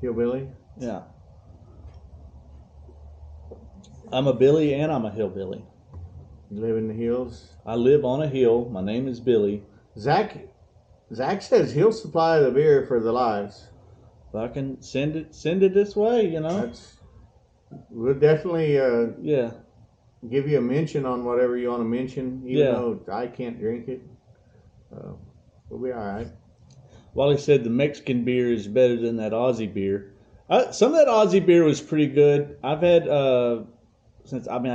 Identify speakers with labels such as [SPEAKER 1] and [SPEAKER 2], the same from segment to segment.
[SPEAKER 1] Hillbilly?
[SPEAKER 2] Yeah. I'm a Billy and I'm a hillbilly.
[SPEAKER 1] You live in the hills?
[SPEAKER 2] I live on a hill. My name is Billy.
[SPEAKER 1] Zach says he'll supply the beer for the lives.
[SPEAKER 2] If I can send it this way, you know.
[SPEAKER 1] We'll definitely
[SPEAKER 2] yeah.
[SPEAKER 1] give you a mention on whatever you want to mention, even though I can't drink it. We'll be all right.
[SPEAKER 2] Wally said the Mexican beer is better than that Aussie beer. Some of that Aussie beer was pretty good. I've had I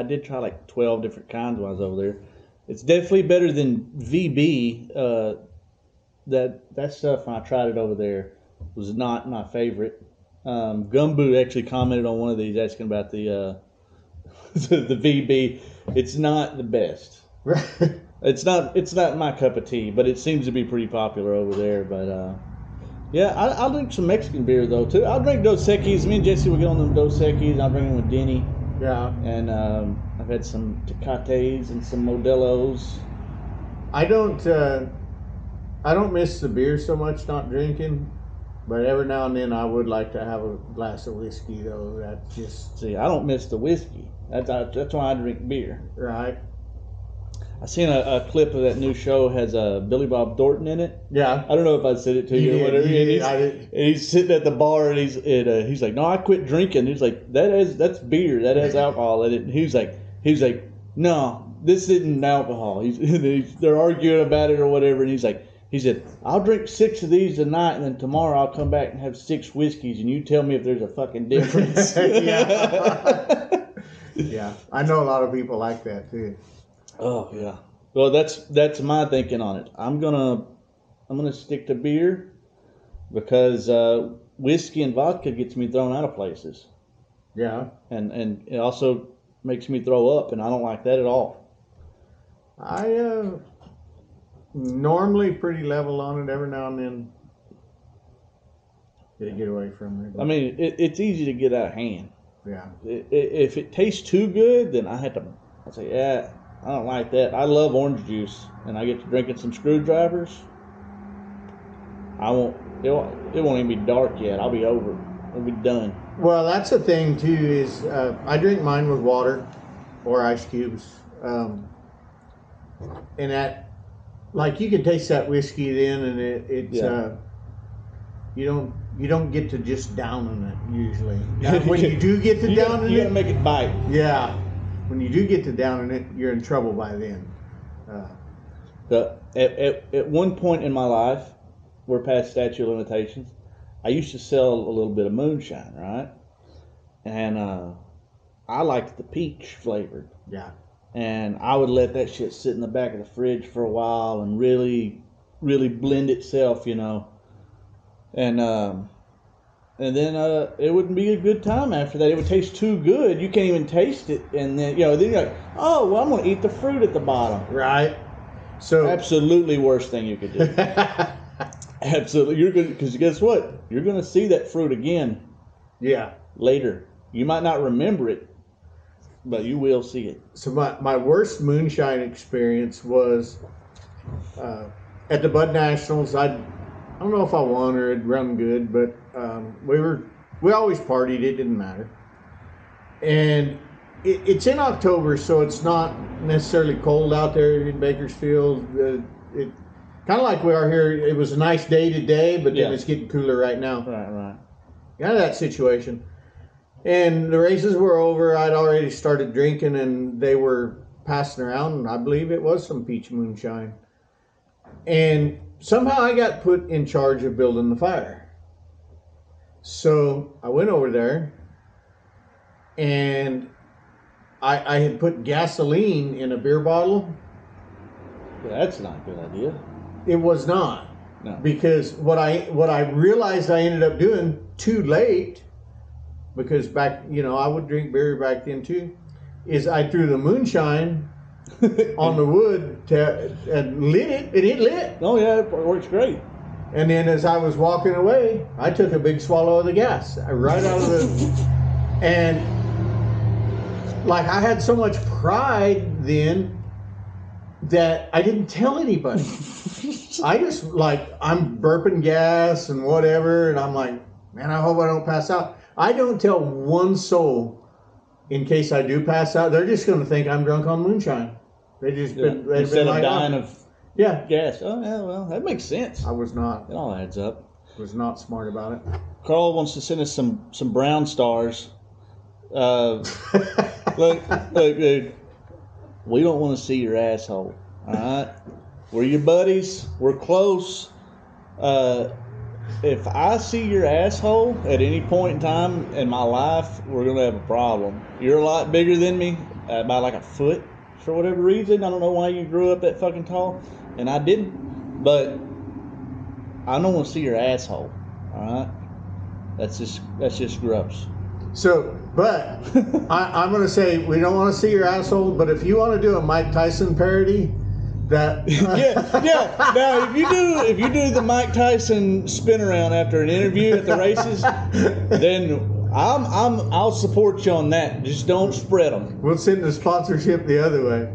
[SPEAKER 2] did try like 12 different kinds when I was over there. It's definitely better than VB. That stuff when I tried it over there was not my favorite. Gumbo actually commented on one of these asking about the the VB. It's not the best. It's not my cup of tea, but it seems to be pretty popular over there. But I'll drink some Mexican beer though too. I'll drink Dos Equis. Me and Jesse will get on them Dos Equis. I'll drink them with Denny.
[SPEAKER 1] Yeah.
[SPEAKER 2] And I've had some Tecates and some Modelos.
[SPEAKER 1] I don't miss the beer so much not drinking, but every now and then I would like to have a glass of whiskey though. That's just...
[SPEAKER 2] See, I don't miss the whiskey. That's why I drink beer.
[SPEAKER 1] Right.
[SPEAKER 2] I seen a clip of that new show has Billy Bob Thornton in it.
[SPEAKER 1] Yeah.
[SPEAKER 2] I don't know if I said it to you or whatever. And he's sitting at the bar and he's like, no, I quit drinking. He's like, that's beer. That has alcohol in it. And he's like, no, this isn't alcohol. They're arguing about it or whatever. And he said, I'll drink 6 of these tonight, and then tomorrow I'll come back and have 6 whiskeys, and you tell me if there's a fucking difference.
[SPEAKER 1] Yeah. Yeah. I know a lot of people like that too.
[SPEAKER 2] Oh yeah. Well, that's my thinking on it. I'm gonna stick to beer because whiskey and vodka gets me thrown out of places.
[SPEAKER 1] Yeah.
[SPEAKER 2] And it also makes me throw up, and I don't like that at all.
[SPEAKER 1] I normally pretty level on it. Every now and then get away from it.
[SPEAKER 2] I mean, it's easy to get out of hand.
[SPEAKER 1] Yeah.
[SPEAKER 2] If it tastes too good, then I say, yeah, I don't like that. I love orange juice, and I get to drinking some screwdrivers. It won't even be dark yet. I'll be over. It'll be done.
[SPEAKER 1] Well, that's the thing too. Is I drink mine with water or ice cubes, and that, like, you can taste that whiskey then, and it's you don't get to just down on it usually. Now, when you do get to down on it,
[SPEAKER 2] you gotta make it bite.
[SPEAKER 1] Yeah. When you do get to down in it, you're in trouble by then.
[SPEAKER 2] At one point in my life, we're past statute of limitations, I used to sell a little bit of moonshine, right? And I liked the peach flavored.
[SPEAKER 1] Yeah. And
[SPEAKER 2] I would let that shit sit in the back of the fridge for a while and really, really blend itself, you know. And then it wouldn't be a good time after that. It would taste too good. You can't even taste it. And then, then you're like, oh, well, I'm going to eat the fruit at the bottom.
[SPEAKER 1] Right. So
[SPEAKER 2] absolutely worst thing you could do. Absolutely. You're good, because guess what? You're going to see that fruit again.
[SPEAKER 1] Yeah.
[SPEAKER 2] Later. You might not remember it, but you will see it. So
[SPEAKER 1] my worst moonshine experience was at the Bud Nationals. I don't know if I won or it run good, but we always partied. It didn't matter. And it's in October, so it's not necessarily cold out there in Bakersfield. It kind of like we are here. It was a nice day today, but then it's getting cooler right now.
[SPEAKER 2] Right.
[SPEAKER 1] Kind of that situation. And the races were over. I'd already started drinking, and they were passing around, and I believe it was some peach moonshine. And somehow I got put in charge of building the fire. So I went over there, and I had put gasoline in a beer bottle.
[SPEAKER 2] That's not a good idea.
[SPEAKER 1] It was not.
[SPEAKER 2] No.
[SPEAKER 1] Because what I realized I ended up doing too late, because back, I would drink beer back then too, is I threw the moonshine on the wood and lit it, and it lit.
[SPEAKER 2] Oh yeah, it works great.
[SPEAKER 1] And then as I was walking away, I took a big swallow of the gas right out of the, and like I had so much pride then that I didn't tell anybody. I just I'm burping gas and whatever, and I'm like, Man, I hope I don't pass out. I don't tell one soul in case I do pass out. They're just going to think I'm drunk on moonshine. They've
[SPEAKER 2] Instead
[SPEAKER 1] been
[SPEAKER 2] of
[SPEAKER 1] like,
[SPEAKER 2] dying of
[SPEAKER 1] yeah,
[SPEAKER 2] gas. Oh, yeah, well, that makes sense.
[SPEAKER 1] I was not.
[SPEAKER 2] It all adds up.
[SPEAKER 1] Was not smart about it.
[SPEAKER 2] Carl wants to send us some brown stars. Look, dude. We don't want to see your asshole. All right, we're your buddies. We're close. If I see your asshole at any point in time in my life, we're gonna have a problem. You're a lot bigger than me, by like a foot, for whatever reason. I don't know why you grew up that fucking tall, and I didn't. But I don't want to see your asshole. All right, that's just gross.
[SPEAKER 1] So, but I'm going to say we don't want to see your asshole. But if you want to do a Mike Tyson parody, that
[SPEAKER 2] yeah. Now, if you do the Mike Tyson spin around after an interview at the races, then I'll support you on that. Just don't spread them.
[SPEAKER 1] We'll send the sponsorship the other way.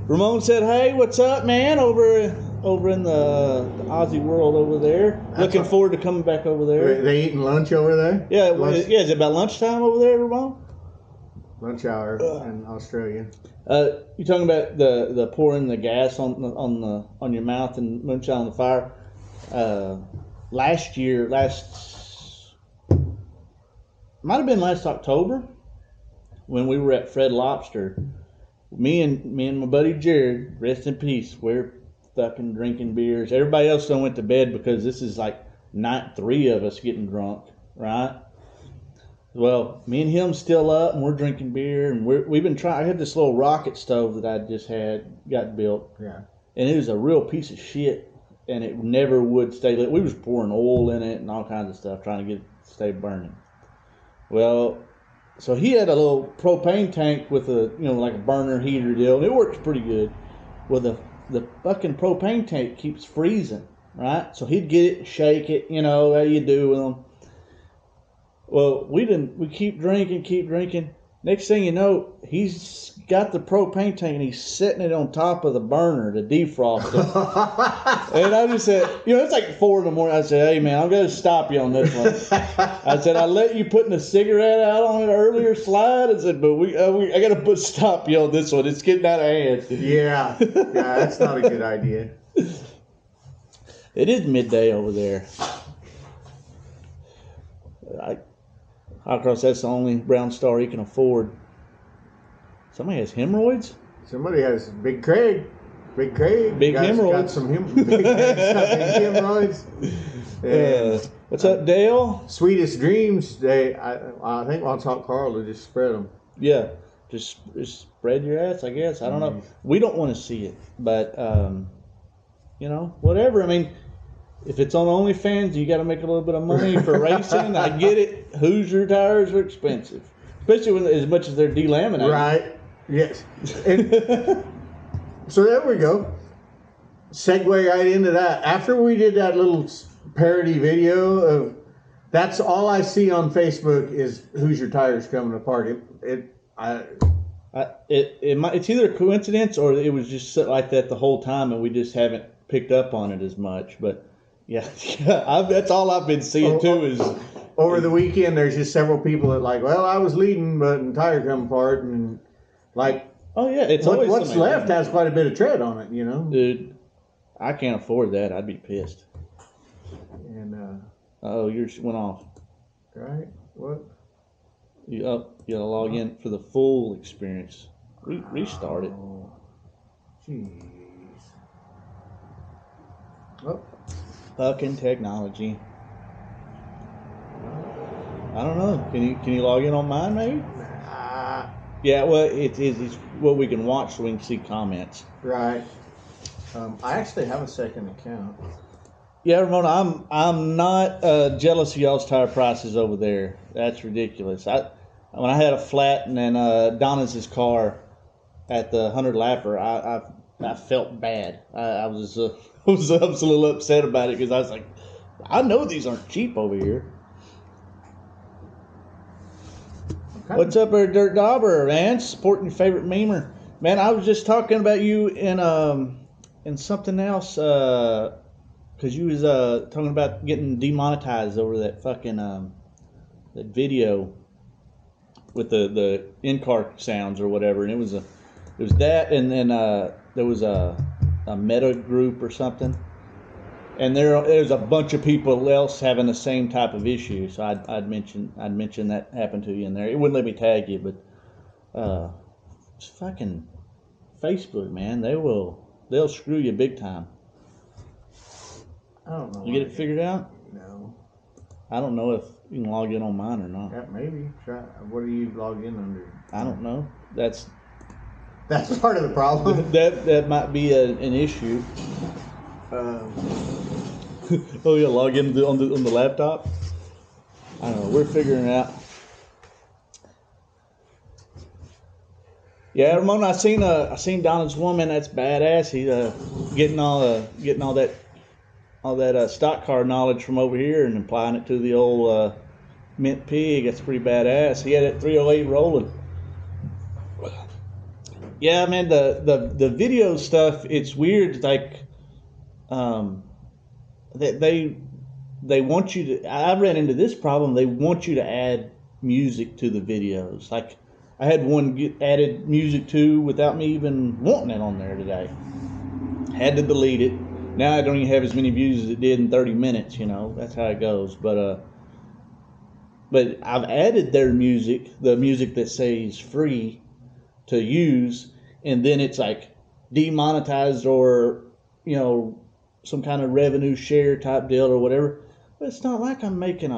[SPEAKER 2] Ramon said, "Hey, what's up, man? Over in the Aussie world over there. Looking forward to coming back over there.
[SPEAKER 1] They eating lunch over there?
[SPEAKER 2] Yeah, yeah. Is it about lunchtime over there, Ramon?
[SPEAKER 1] Lunch hour in Australia.
[SPEAKER 2] You talking about the pouring the gas on your mouth and moonshine on the fire? Last might have been last October when we were at Fred Lobster. Me and my buddy Jared, rest in peace. We're fucking drinking beers. Everybody else done went to bed because this is like night 3 of us getting drunk, right? Well, me and him still up, and we're drinking beer, and we've been trying. I had this little rocket stove that I just got built,
[SPEAKER 1] yeah,
[SPEAKER 2] and it was a real piece of shit, and it never would stay lit. We was pouring oil in it and all kinds of stuff trying to get it to stay burning. Well, so he had a little propane tank with a like a burner heater deal, and it works pretty good. Well, the fucking propane tank keeps freezing, right? So he'd get it, shake it, how you do with them. Well, we keep drinking. Next thing you know, he's got the propane tank and he's setting it on top of the burner to defrost it. And I just said, it's like 4 a.m. I said, hey man, I'm going to stop you on this one. I said, I let you putting a cigarette out on an earlier slide. I said, but I got to stop you on this one. It's getting out of hand.
[SPEAKER 1] Yeah, that's not a good idea.
[SPEAKER 2] It is midday over there. Hawcross, that's the only brown star he can afford. Somebody has hemorrhoids?
[SPEAKER 1] Somebody has Big Craig. Big
[SPEAKER 2] hemorrhoids.
[SPEAKER 1] Got some big hemorrhoids.
[SPEAKER 2] What's up, Dale?
[SPEAKER 1] Sweetest dreams. I think I'll talk Carl to just spread them.
[SPEAKER 2] Yeah, just spread your ass, I guess. I don't know. We don't want to see it, but whatever. I mean, if it's on OnlyFans, you got to make a little bit of money for racing. I get it. Hoosier tires are expensive, especially as much as they're delaminated.
[SPEAKER 1] Right. Yes. So there we go. Segue right into that. After we did that little parody video of, that's all I see on Facebook is Hoosier tires coming apart.
[SPEAKER 2] It's either a coincidence or it was just like that the whole time, and we just haven't picked up on it as much. But yeah, that's all I've been seeing too. Is
[SPEAKER 1] over the weekend, there's just several people that I was leading, but the tire come apart, and
[SPEAKER 2] oh yeah, it's always
[SPEAKER 1] what's left has quite a bit of tread on it,
[SPEAKER 2] Dude, I can't afford that. I'd be pissed.
[SPEAKER 1] And
[SPEAKER 2] yours went off.
[SPEAKER 1] Right? What?
[SPEAKER 2] You gotta log in for the full experience. Restart it.
[SPEAKER 1] Jeez. Oh.
[SPEAKER 2] Fucking technology. I don't know. Can you log in on mine maybe? Yeah, well it's what we can watch so we can see comments.
[SPEAKER 1] Right. I actually have a second account.
[SPEAKER 2] Yeah, Ramona, I'm not jealous of y'all's tire prices over there. That's ridiculous. When I had a flat and then Donna's car at the 100 lapper, I felt bad. I was a little upset about it because I was like, I know these aren't cheap over here. Okay. What's up there, Dirt Dauber, man? Supporting your favorite memer. Man, I was just talking about you in something else. because you was talking about getting demonetized over that fucking that video with the in-car sounds or whatever, and it was that, and then there was a meta group or something, and there's a bunch of people else having the same type of issue. So I'd mention that happened to you in there. It wouldn't let me tag you, but it's fucking Facebook, man. They'll screw you big time.
[SPEAKER 1] I don't know.
[SPEAKER 2] You get it figured out?
[SPEAKER 1] No.
[SPEAKER 2] I don't know if you can log in on mine or not.
[SPEAKER 1] Yeah, maybe. Try. What do you log in under?
[SPEAKER 2] I don't know. That's
[SPEAKER 1] part of the problem.
[SPEAKER 2] that might be an issue. Oh yeah, log in on the laptop. I don't know. We're figuring it out. Yeah, Ramon. I seen Donna's woman. That's badass. He's getting all that stock car knowledge from over here and applying it to the old mint pig. That's pretty badass. He had that 308 rolling. Yeah, man. The video stuff. It's weird. Like, they want you to. I ran into this problem. They want you to add music to the videos. Like, I had one get added music to without me even wanting it on there today. Had to delete it. Now I don't even have as many views as it did in 30 minutes. You know, that's how it goes. But I've added their music, the music that says free to use, and then it's like demonetized or, you know, some kind of revenue share type deal or whatever. But it's not like I'm making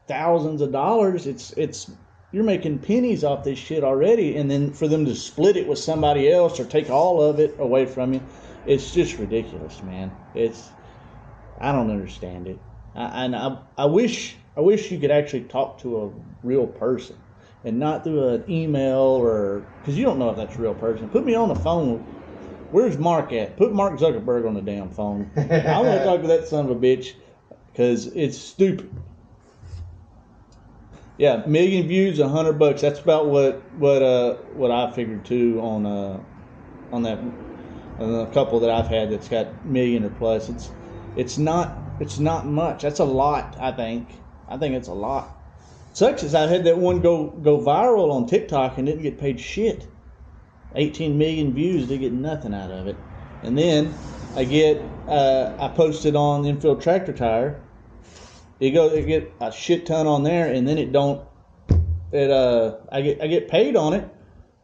[SPEAKER 2] thousands of dollars. It's you're making pennies off this shit already, and then for them to split it with somebody else or take all of it away from you, it's just ridiculous, man. I don't understand it. I wish you could actually talk to a real person and not through an email, or because you don't know if that's a real person. Put me on the phone. Where's Mark at? Put Mark Zuckerberg on the damn phone. I want to talk to that son of a bitch because it's stupid. Yeah, million views, $100. That's about what I figured too on that a couple that I've had that's got million or plus. It's not much. That's a lot. I think it's a lot. Sucks is I had that one go viral on TikTok and didn't get paid shit. 18 million views, they get nothing out of it. And then I posted on Infield tractor tire. They get a shit ton on there, and then I get paid on it,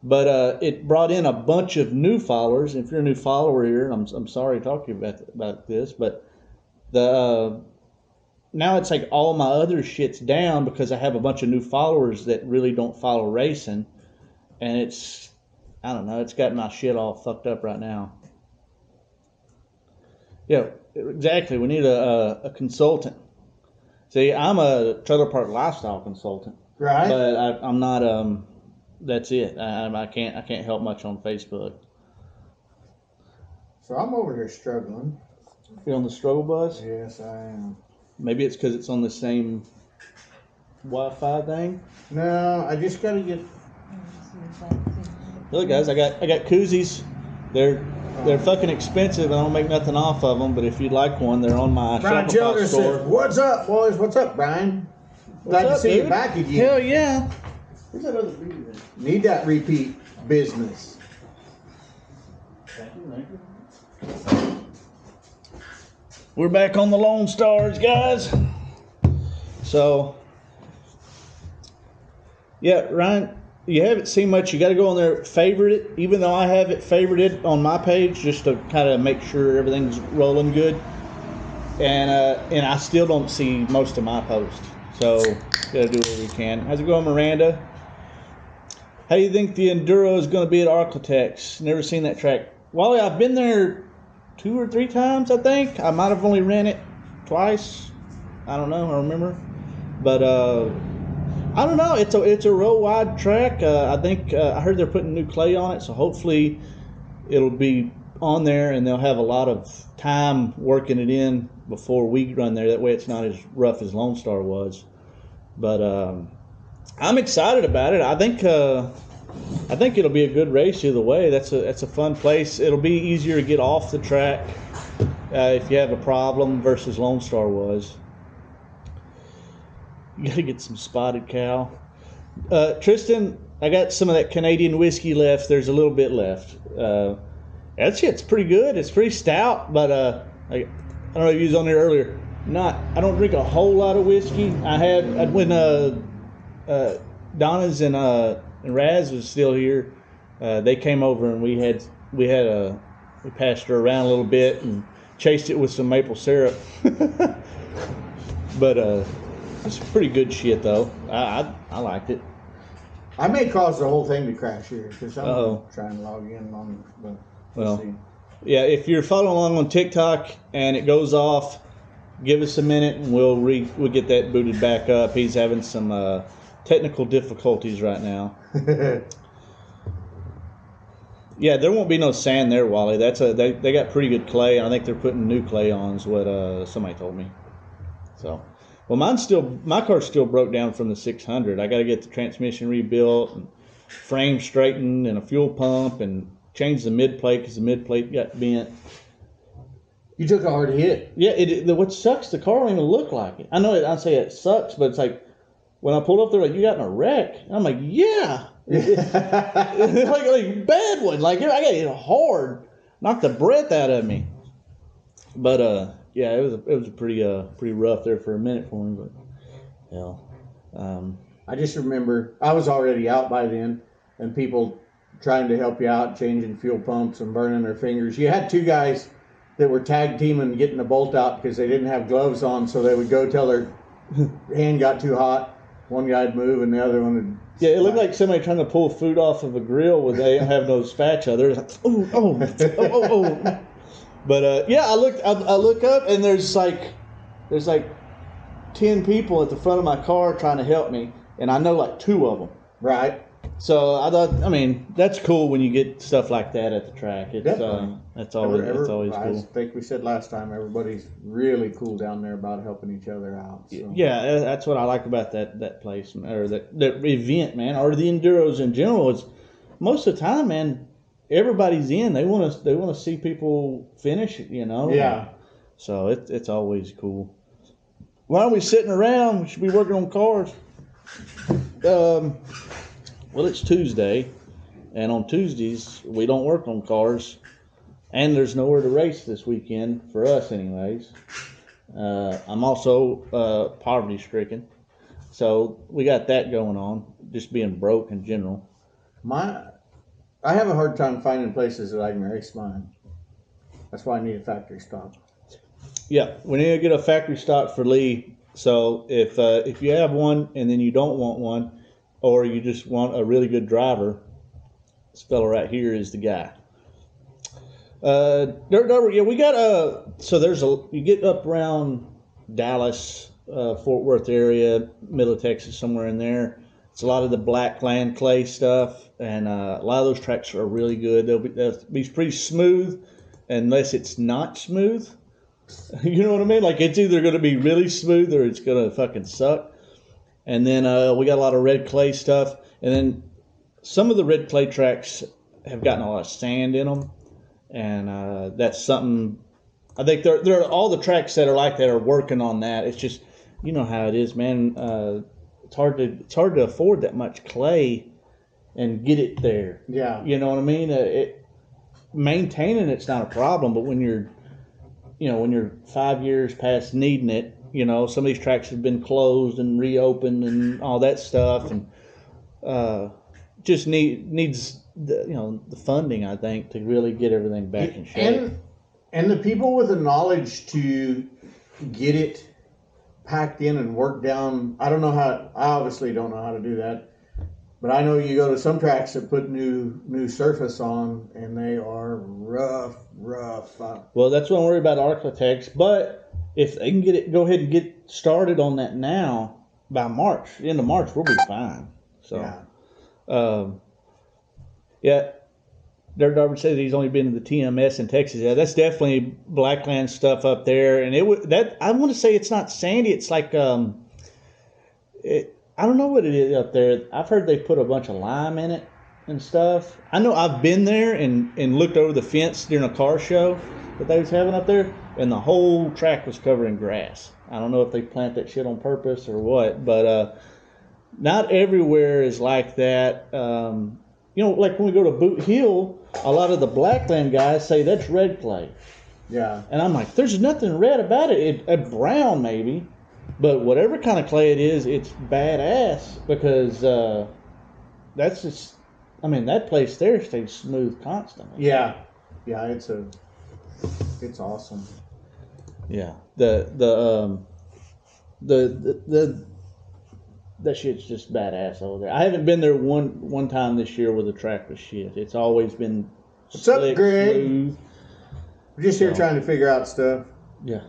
[SPEAKER 2] but it brought in a bunch of new followers. If you're a new follower here, I'm sorry to talk to you about this, but now it's like all my other shit's down because I have a bunch of new followers that really don't follow racing, and I don't know, it's got my shit all fucked up right now. Yeah, exactly. We need a consultant. See, I'm a trailer park lifestyle consultant,
[SPEAKER 1] right?
[SPEAKER 2] But I'm not. That's it. I can't help much on Facebook.
[SPEAKER 1] So I'm over here struggling.
[SPEAKER 2] You on the struggle bus?
[SPEAKER 1] Yes, I am.
[SPEAKER 2] Maybe it's because it's on the same Wi-Fi thing.
[SPEAKER 1] No, I just gotta get.
[SPEAKER 2] Look, guys, I got koozies. They're fucking expensive. I don't make nothing off of them, but if you'd like one, they're on my
[SPEAKER 1] Brian
[SPEAKER 2] Shopify
[SPEAKER 1] Childers
[SPEAKER 2] store.
[SPEAKER 1] says, "What's up, boys? What's up, Brian? Glad to see you back again.
[SPEAKER 2] Hell yeah!
[SPEAKER 1] Where's that other beer then? Need that repeat business."
[SPEAKER 2] Thank you. We're back on the Lone Stars, guys. So, yeah, Ryan, you haven't seen much. You got to go on there, favorite it. Even though I have it favorited on my page, just to kind of make sure everything's rolling good. And I still don't see most of my posts. So, got to do what we can. How's it going, Miranda? How do you think the Enduro is going to be at Arklatex? Never seen that track. Wally, I've been there 2 or 3 times, I think. I might have only ran it twice. I don't know. I don't remember. But I don't know. It's a real wide track. I think I heard they're putting new clay on it, so hopefully it'll be on there and they'll have a lot of time working it in before we run there. That way it's not as rough as Lone Star was. But I'm excited about it. I think it'll be a good race either way. That's a fun place. It'll be easier to get off the track. if you have a problem versus Lone Star was. You got to get some Spotted Cow. Tristan, I got some of that Canadian whiskey left. There's a little bit left. That shit's pretty good. It's pretty stout, but I don't know if you was on there earlier. I don't drink a whole lot of whiskey. When Donna's and Raz was still here, they came over and we passed her around a little bit and chased it with some maple syrup. But it's pretty good shit though. I liked it.
[SPEAKER 1] I may cause the whole thing to crash here because I'm trying to log in on the.
[SPEAKER 2] Yeah, if you're following along on TikTok and it goes off, give us a minute and we'll get that booted back up. He's having some technical difficulties right now. Yeah, there won't be no sand there, Wally. They got pretty good clay. I think they're putting new clay on is what somebody told me. So, well, my car's still broke down from the 600. I got to get the transmission rebuilt and frame straightened and a fuel pump and change the mid plate because the mid plate got bent.
[SPEAKER 1] You took a hard hit.
[SPEAKER 2] Yeah, what sucks, the car don't even look like it. I know I say it sucks, but it's like when I pulled up, they're like, "You got in a wreck." And I'm like, "Yeah." like bad one. Like I got hit hard, knocked the breath out of me. But yeah, it was pretty rough there for a minute for me. But yeah,
[SPEAKER 1] I just remember I was already out by then, and people trying to help you out, changing fuel pumps and burning their fingers. You had two guys that were tag teaming getting the bolt out because they didn't have gloves on, so they would go till their hand got too hot. One guy'd move and the other one would.
[SPEAKER 2] Yeah, it looked like somebody trying to pull food off of a grill when they don't have no spatula. They're like, oh. But yeah, I look up and there's like 10 people at the front of my car trying to help me, and I know like 2 of them.
[SPEAKER 1] Right.
[SPEAKER 2] So I thought, I mean, that's cool when you get stuff like that at the track. It's that's always cool.
[SPEAKER 1] I think we said last time everybody's really cool down there about helping each other out. So.
[SPEAKER 2] Yeah, that's what I like about that place or that event, man, or the enduros in general. Is most of the time, man, everybody's in. They want to see people finish it, you know.
[SPEAKER 1] Yeah.
[SPEAKER 2] So it's always cool. Why are we sitting around? We should be working on cars. Well, it's Tuesday, and on Tuesdays, we don't work on cars, and there's nowhere to race this weekend, for us anyways. I'm also poverty-stricken, so we got that going on, just being broke in general.
[SPEAKER 1] I have a hard time finding places that I can race mine. That's why I need a factory stock.
[SPEAKER 2] Yeah, we need to get a factory stock for Lee, so if you have one and then you don't want one, or you just want a really good driver, this fella right here is the guy. Yeah, we got so you get up around Dallas, Fort Worth area, middle of Texas, somewhere in there. It's a lot of the black land clay stuff, and a lot of those tracks are really good. They'll be pretty smooth, unless it's not smooth. You know what I mean? Like it's either going to be really smooth or it's going to fucking suck. And then we got a lot of red clay stuff. And then some of the red clay tracks have gotten a lot of sand in them. And that's something, I think there are all the tracks that are like that are working on that. It's just, you know how it is, man. It's hard to afford that much clay and get it there.
[SPEAKER 1] Yeah.
[SPEAKER 2] You know what I mean? Maintaining it's not a problem, but when you're 5 years past needing it, you know, some of these tracks have been closed and reopened and all that stuff, and just needs the funding, I think, to really get everything back in shape.
[SPEAKER 1] And the people with the knowledge to get it packed in and worked down. I obviously don't know how to do that, but I know you go to some tracks that put new surface on, and they are rough.
[SPEAKER 2] Well, that's what I'm worried about architects, but if they can go ahead and get started on that now, by end of March, we'll be fine. So, yeah. Derek Darby said he's only been to the TMS in Texas. Yeah, that's definitely blackland stuff up there, and I want to say it's not sandy. It's like I don't know what it is up there. I've heard they put a bunch of lime in it and stuff. I know I've been there and looked over the fence during a car show that they was having up there, and the whole track was covered in grass. I don't know if they plant that shit on purpose or what, but not everywhere is like that. Like when we go to Boot Hill, a lot of the Blackland guys say that's red clay.
[SPEAKER 1] Yeah.
[SPEAKER 2] And I'm like, there's nothing red about it. It's brown maybe, but whatever kind of clay it is, it's badass because that's just, that place there stays smooth constantly.
[SPEAKER 1] Yeah. Yeah, it's awesome.
[SPEAKER 2] Yeah. That shit's just badass over there. I haven't been there one time this year where the track was shit. It's always been
[SPEAKER 1] What's up, Greg?
[SPEAKER 2] Smooth.
[SPEAKER 1] We're just here trying to figure out stuff.
[SPEAKER 2] Yeah.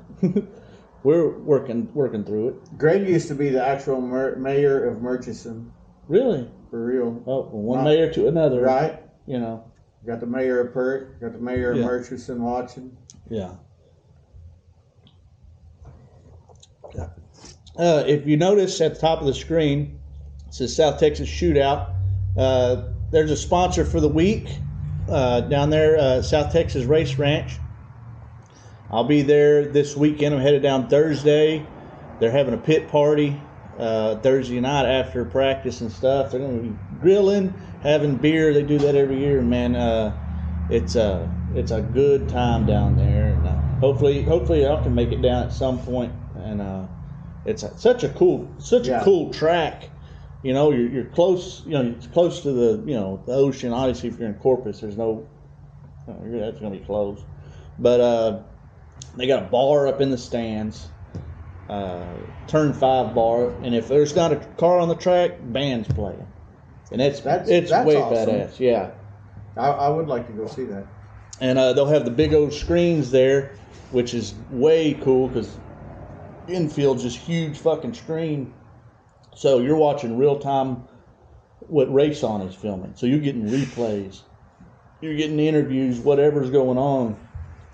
[SPEAKER 2] We're working through it.
[SPEAKER 1] Greg used to be the actual mayor of Murchison.
[SPEAKER 2] Really?
[SPEAKER 1] For real.
[SPEAKER 2] Oh, from one mayor to another.
[SPEAKER 1] Right.
[SPEAKER 2] Got
[SPEAKER 1] the mayor of Pert, got the mayor of Murchison watching.
[SPEAKER 2] Yeah. If you notice at the top of the screen, it says South Texas Shootout. There's a sponsor for the week down there, South Texas Race Ranch. I'll be there this weekend. I'm headed down Thursday. They're having a pit party Thursday night after practice and stuff. They're going to be grilling, having beer. They do that every year, man. It's a good time down there. And, hopefully I can make it down at some point. And it's such a cool track. You're close. It's close to the ocean. Obviously, if you're in Corpus, there's no. That's going to be closed. But they got a bar up in the stands. Turn 5 bar, and if there's not a car on the track, band's playing, and it's way awesome. Badass. Yeah,
[SPEAKER 1] I would like to go see that.
[SPEAKER 2] And they'll have the big old screens there, which is way cool because Infield's just huge fucking screen, so you're watching real time what Race On is filming. So you're getting replays, you're getting interviews, whatever's going on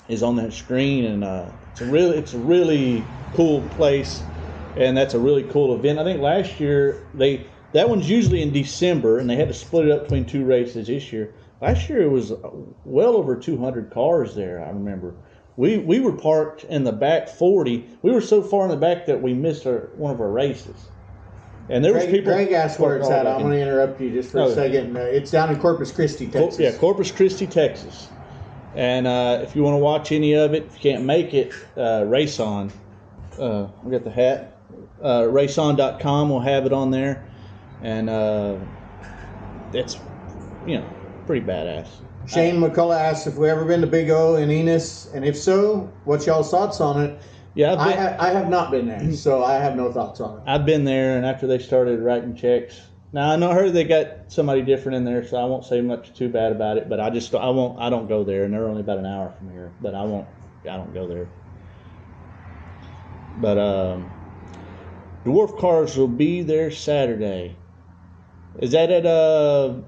[SPEAKER 2] is on that screen, and it's a really cool place, and that's a really cool event. I think last year that one's usually in December, and they had to split it up between 2 races this year. Last year it was well over 200 cars there. I remember we were parked in the back 40. We were so far in the back that we missed one of our races. And there was people.
[SPEAKER 1] Greg asked where it's at. I'm going to interrupt you just for a second. It's down in Corpus Christi, Texas.
[SPEAKER 2] Yeah, Corpus Christi, Texas. And if you want to watch any of it, if you can't make it, Race On. We got the hat. Raceon.com will have it on there. And it's, pretty badass.
[SPEAKER 1] Shane McCullough asked if we ever been to Big O in Enos, and if so, what's y'all's thoughts on it?
[SPEAKER 2] Yeah,
[SPEAKER 1] I have not been there, so I have no thoughts on it.
[SPEAKER 2] I've been there, and after they started writing checks, now I heard they got somebody different in there, so I won't say much too bad about it. But I don't go there, and they're only about an hour from here. But I don't go there. But Dwarf Cars will be there Saturday. Is that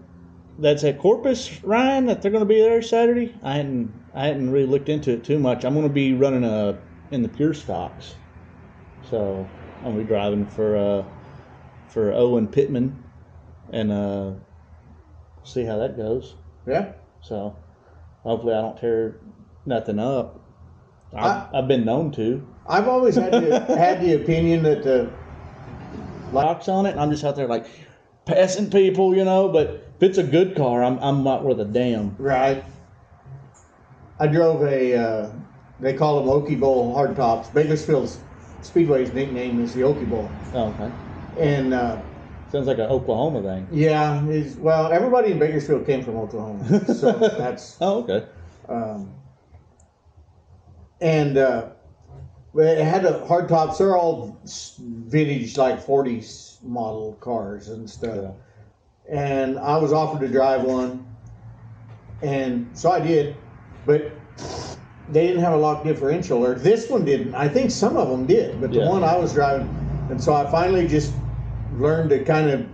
[SPEAKER 2] that's at Corpus, Ryan? That they're going to be there Saturday? I hadn't really looked into it too much. I'm going to be running in the pure stocks, so I'm going to be driving for Owen Pittman, and see how that goes.
[SPEAKER 1] Yeah.
[SPEAKER 2] So hopefully I don't tear nothing up. I've been known to.
[SPEAKER 1] I've always had the opinion that the
[SPEAKER 2] locks on it, and I'm just out there like passing people, But if it's a good car, I'm not worth a damn.
[SPEAKER 1] Right. I drove they call them Okie Bowl hardtops. Bakersfield Speedway's nickname is the Okie Bowl.
[SPEAKER 2] Oh, okay.
[SPEAKER 1] And
[SPEAKER 2] sounds like an Oklahoma thing.
[SPEAKER 1] Yeah, everybody in Bakersfield came from Oklahoma, so that's.
[SPEAKER 2] Oh, okay.
[SPEAKER 1] And it had hardtops. They're all vintage, like 40s model cars and stuff. Yeah. And I was offered to drive one, and so I did, but they didn't have a lock differential, or this one didn't. I think some of them did, but the one I was driving, and so I finally just learned to kind of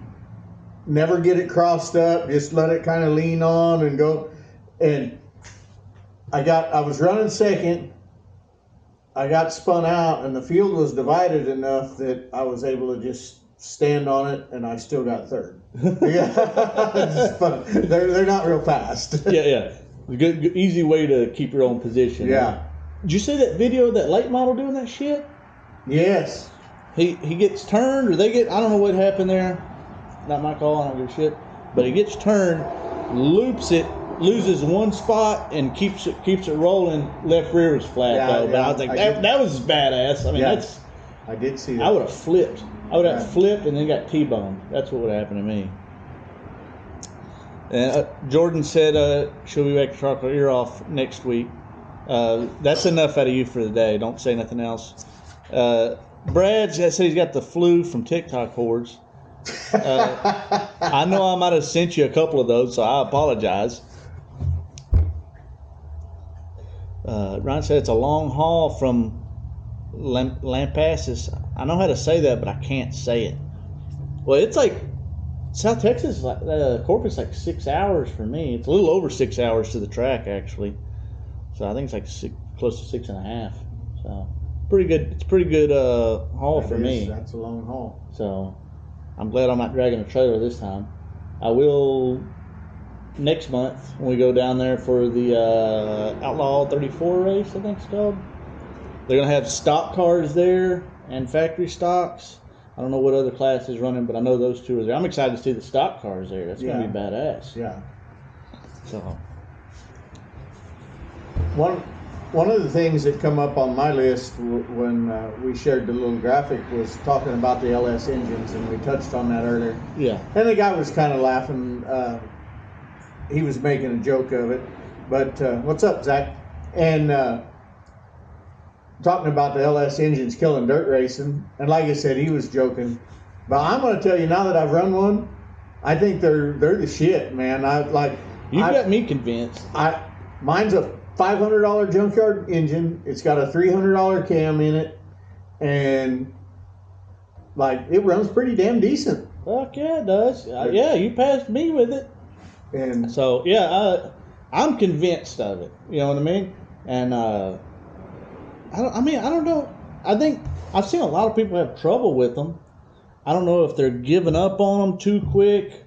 [SPEAKER 1] never get it crossed up, just let it kind of lean on and go. And I was running second. I got spun out, and the field was divided enough that I was able to just stand on it, and I still got third. They're not real fast.
[SPEAKER 2] Yeah. Good, easy way to keep your own position.
[SPEAKER 1] Yeah.
[SPEAKER 2] Did you see that video of that late model doing that shit?
[SPEAKER 1] Yes.
[SPEAKER 2] He gets turned, or they get, I don't know what happened there. Not my call, I don't give a shit. But he gets turned, loops it, loses one spot, and keeps it rolling. Left rear was flat though. But I was like, that was badass. I mean, that's.
[SPEAKER 1] I did see that.
[SPEAKER 2] I would have flipped. I would have flipped and then got T-boned. That's what would have happened to me. And Jordan said she'll be back to talk her ear off next week. That's enough out of you for the day. Don't say nothing else. Brad said he's got the flu from TikTok hordes. I know I might have sent you a couple of those, so I apologize. Ryan said it's a long haul from Lampasas. I know how to say that, but I can't say it. Well, it's like South Texas, like Corpus, like 6 hours for me. It's a little over 6 hours to the track, actually. So I think it's like close to 6.5. So pretty good. It's a pretty good haul for me.
[SPEAKER 1] That's a long haul.
[SPEAKER 2] So I'm glad I'm not dragging a trailer this time. I will next month when we go down there for the Outlaw 34 race, I think it's called. They're going to have stock cars there and factory stocks. I don't know what other class is running, but I know those two are there. I'm excited to see the stock cars there. That's going to be badass.
[SPEAKER 1] Yeah.
[SPEAKER 2] So
[SPEAKER 1] one of the things that come up on my list when we shared the little graphic was talking about the LS engines, and we touched on that earlier.
[SPEAKER 2] Yeah.
[SPEAKER 1] And the guy was kind of laughing. He was making a joke of it. But what's up, Zach? And talking about the LS engines killing dirt racing. And like I said, he was joking. But I'm going to tell you, now that I've run one, I think they're the shit, man.
[SPEAKER 2] You got me convinced.
[SPEAKER 1] Mine's a $500 junkyard engine. It's got a $300 cam in it, and like it runs pretty damn decent.
[SPEAKER 2] Fuck yeah, it does. Yeah, you passed me with it.
[SPEAKER 1] And
[SPEAKER 2] so yeah, I'm convinced of it. You know what I mean? And I don't know. I think I've seen a lot of people have trouble with them. I don't know if they're giving up on them too quick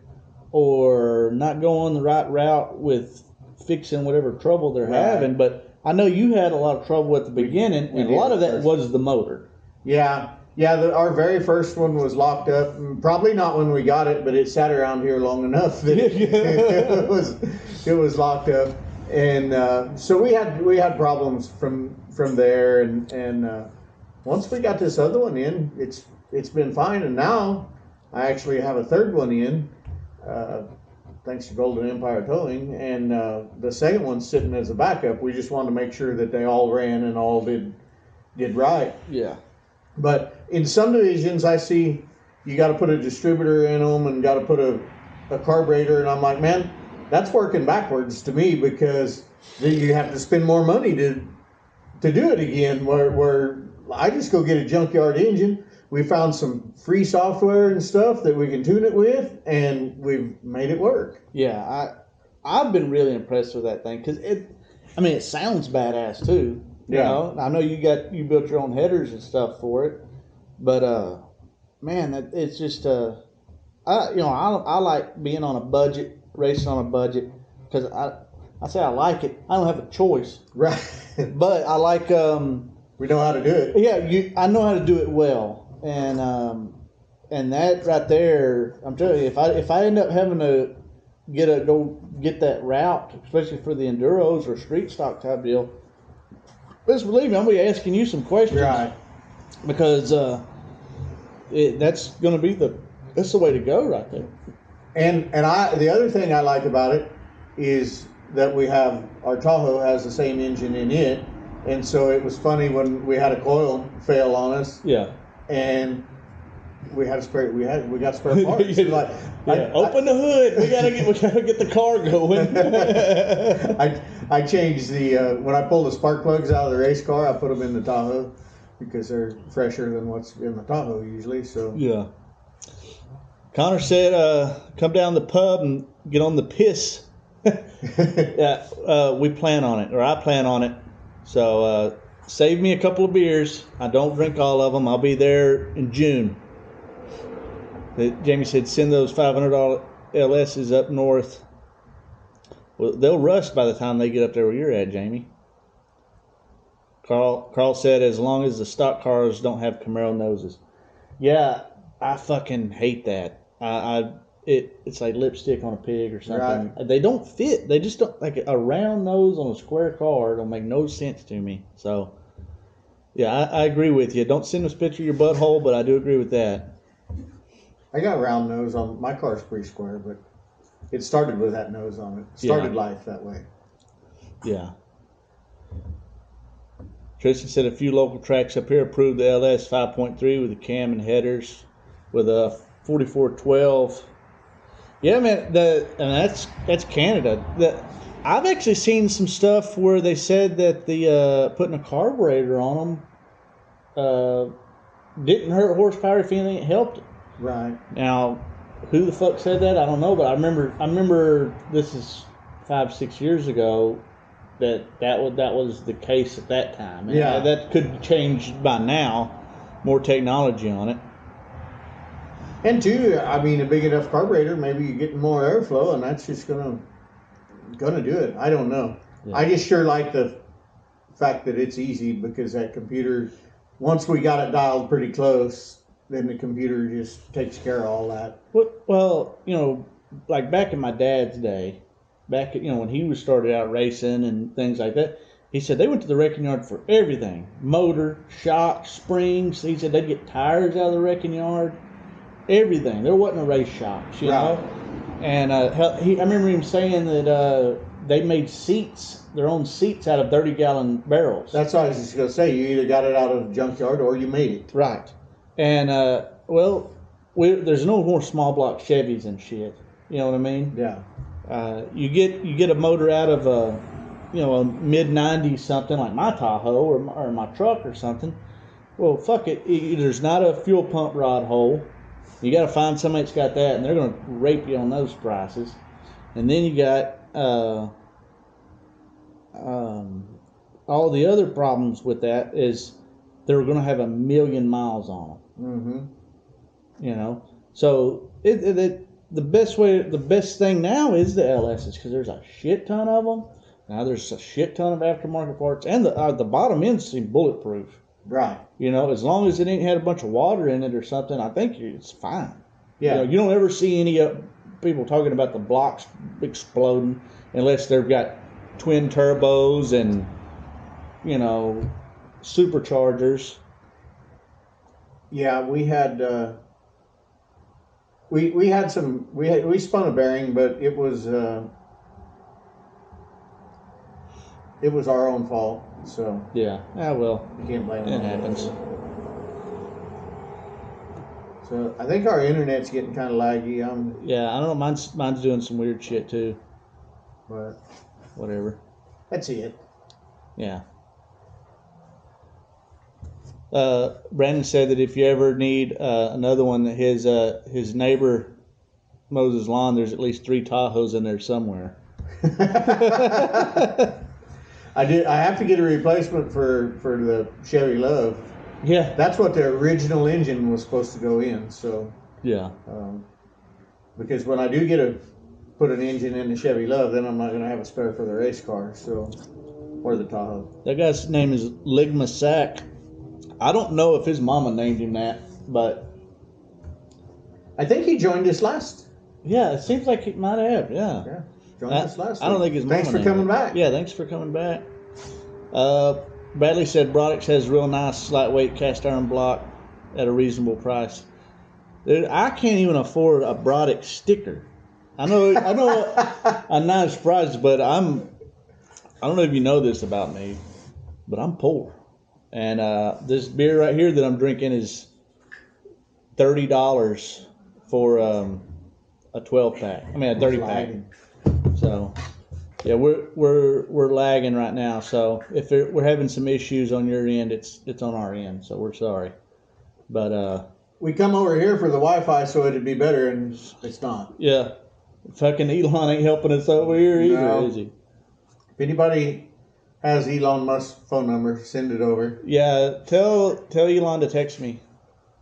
[SPEAKER 2] or not going the right route with fixing whatever trouble they're having. But I know you had a lot of trouble at the beginning, and a lot of that was the motor.
[SPEAKER 1] Yeah. Our very first one was locked up. Probably not when we got it, but it sat around here long enough that it was locked up. And so we had problems from there, and once we got this other one in, it's been fine. And now I actually have a third one in, thanks to Golden Empire Towing, and the second one's sitting as a backup. We just wanted to make sure that they all ran and all did right.
[SPEAKER 2] Yeah.
[SPEAKER 1] But in some divisions, I see you got to put a distributor in them and got to put a carburetor, and I'm like, man, that's working backwards to me, because then you have to spend more money to do it again. Where I just go get a junkyard engine. We found some free software and stuff that we can tune it with, and we've made it work.
[SPEAKER 2] Yeah, I've been really impressed with that thing, because it sounds badass too. You know, I know you built your own headers and stuff for it, but man, it's just I like being on a budget, racing on a budget, because I say I like it. I don't have a choice,
[SPEAKER 1] right?
[SPEAKER 2] But I like
[SPEAKER 1] we know how to do it.
[SPEAKER 2] Yeah, I know how to do it well, and that right there, I'm telling you, if I end up having to go get that route, especially for the enduros or street stock type deal. Just believe me, I'm going to be asking you some questions,
[SPEAKER 1] right?
[SPEAKER 2] Because that's going to be that's the way to go right there.
[SPEAKER 1] And the other thing I like about it is that our Tahoe has the same engine in it, and so it was funny when we had a coil fail on us.
[SPEAKER 2] Yeah.
[SPEAKER 1] And we got spare parts.
[SPEAKER 2] Open the hood. We gotta get the car going.
[SPEAKER 1] I changed when I pulled the spark plugs out of the race car, I put them in the Tahoe because they're fresher than what's in the Tahoe usually. So
[SPEAKER 2] yeah. Connor said, "Come down the pub and get on the piss." Yeah, we plan on it, or I plan on it. So save me a couple of beers. I don't drink all of them. I'll be there in June. Jamie said, send those $500 LSs up north. Well, they'll rust by the time they get up there where you're at, Jamie. Carl said as long as the stock cars don't have Camaro noses. Yeah, I fucking hate that. It's like lipstick on a pig or something.
[SPEAKER 1] Right.
[SPEAKER 2] They don't fit. They just don't, like a round nose on a square car don't make no sense to me. So yeah, I agree with you. Don't send us a picture of your butthole, but I do agree with that.
[SPEAKER 1] I got a round nose on my car's pretty square, but it started with that nose on it. Started life that way.
[SPEAKER 2] Yeah. Tristan said a few local tracks up here approved the LS 5.3 with the cam and headers with a 4412. Yeah, man. And that's Canada. I've actually seen some stuff where they said that the putting a carburetor on them didn't hurt horsepower. If anything, it helped it.
[SPEAKER 1] Right.
[SPEAKER 2] Now, who the fuck said that? I don't know, but I remember this is 5-6 years ago that was the case at that time. And
[SPEAKER 1] yeah,
[SPEAKER 2] that could change by now. More technology on it.
[SPEAKER 1] And too, I mean, a big enough carburetor, maybe you're getting more airflow, and that's just gonna do it. I don't know. Yeah. I just sure like the fact that it's easy, because that computer, once we got it dialed pretty close, then the computer just takes care of all that.
[SPEAKER 2] Well, like back in my dad's day, when he was started out racing and things like that, he said they went to the wrecking yard for everything: motor, shocks, springs. He said they'd get tires out of the wrecking yard, everything. There wasn't a race shops, you know. And I remember him saying that they made their own seats out of 30-gallon barrels.
[SPEAKER 1] That's what I was just going to say. You either got it out of the junkyard or you made it.
[SPEAKER 2] Right. And, there's no more small block Chevys and shit. You know what I mean?
[SPEAKER 1] Yeah.
[SPEAKER 2] You get a motor out of a mid-90s something like my Tahoe or my truck or something. Well, fuck it. There's not a fuel pump rod hole. You got to find somebody that's got that, and they're going to rape you on those prices. And then you got all the other problems with that is they're going to have 1 million miles on them. Mm-hmm. So the best thing now is the LSs, because there's a shit ton of them. Now there's a shit ton of aftermarket parts, and the bottom ends seem bulletproof.
[SPEAKER 1] Right.
[SPEAKER 2] As long as it ain't had a bunch of water in it or something, I think it's fine.
[SPEAKER 1] Yeah.
[SPEAKER 2] You don't ever see any people talking about the blocks exploding unless they've got twin turbos and, superchargers.
[SPEAKER 1] Yeah, we had we had some we spun a bearing, but it was our own fault. So
[SPEAKER 2] yeah, well,
[SPEAKER 1] you can't blame
[SPEAKER 2] it. It happens.
[SPEAKER 1] So I think our internet's getting kind of laggy.
[SPEAKER 2] Yeah, I don't know. Mine's doing some weird shit too.
[SPEAKER 1] But
[SPEAKER 2] whatever.
[SPEAKER 1] That's it.
[SPEAKER 2] Yeah. Brandon said that if you ever need another one, that his neighbor mows his lawn, there's at least 3 Tahoes in there somewhere.
[SPEAKER 1] I have to get a replacement for the Chevy Love.
[SPEAKER 2] Yeah.
[SPEAKER 1] That's what the original engine was supposed to go in. So
[SPEAKER 2] yeah.
[SPEAKER 1] Because when I do put an engine in the Chevy Love, then I'm not going to have a spare for the race car. So, or the Tahoe.
[SPEAKER 2] That guy's name is Ligma Sack. I don't know if his mama named him that, but
[SPEAKER 1] I think he joined us last.
[SPEAKER 2] Yeah, it seems like he might have. Yeah.
[SPEAKER 1] Yeah. Joined us last.
[SPEAKER 2] I don't think his mama.
[SPEAKER 1] Thanks for coming back.
[SPEAKER 2] Yeah, thanks for coming back. Bradley said Brodix has real nice lightweight cast iron block at a reasonable price. Dude, I can't even afford a Brodix sticker. I know a nice price, but I don't know if you know this about me, but I'm poor. And this beer right here that I'm drinking is $30 for a 12-pack. I mean a 30-pack. So yeah, we're lagging right now. So if we're having some issues on your end, it's on our end. So we're sorry. But
[SPEAKER 1] we come over here for the Wi-Fi, so it'd be better, and it's not.
[SPEAKER 2] Yeah, fucking Elon ain't helping us over here either, is he?
[SPEAKER 1] If anybody has Elon Musk's phone number, send it over.
[SPEAKER 2] Yeah, tell Elon to text me.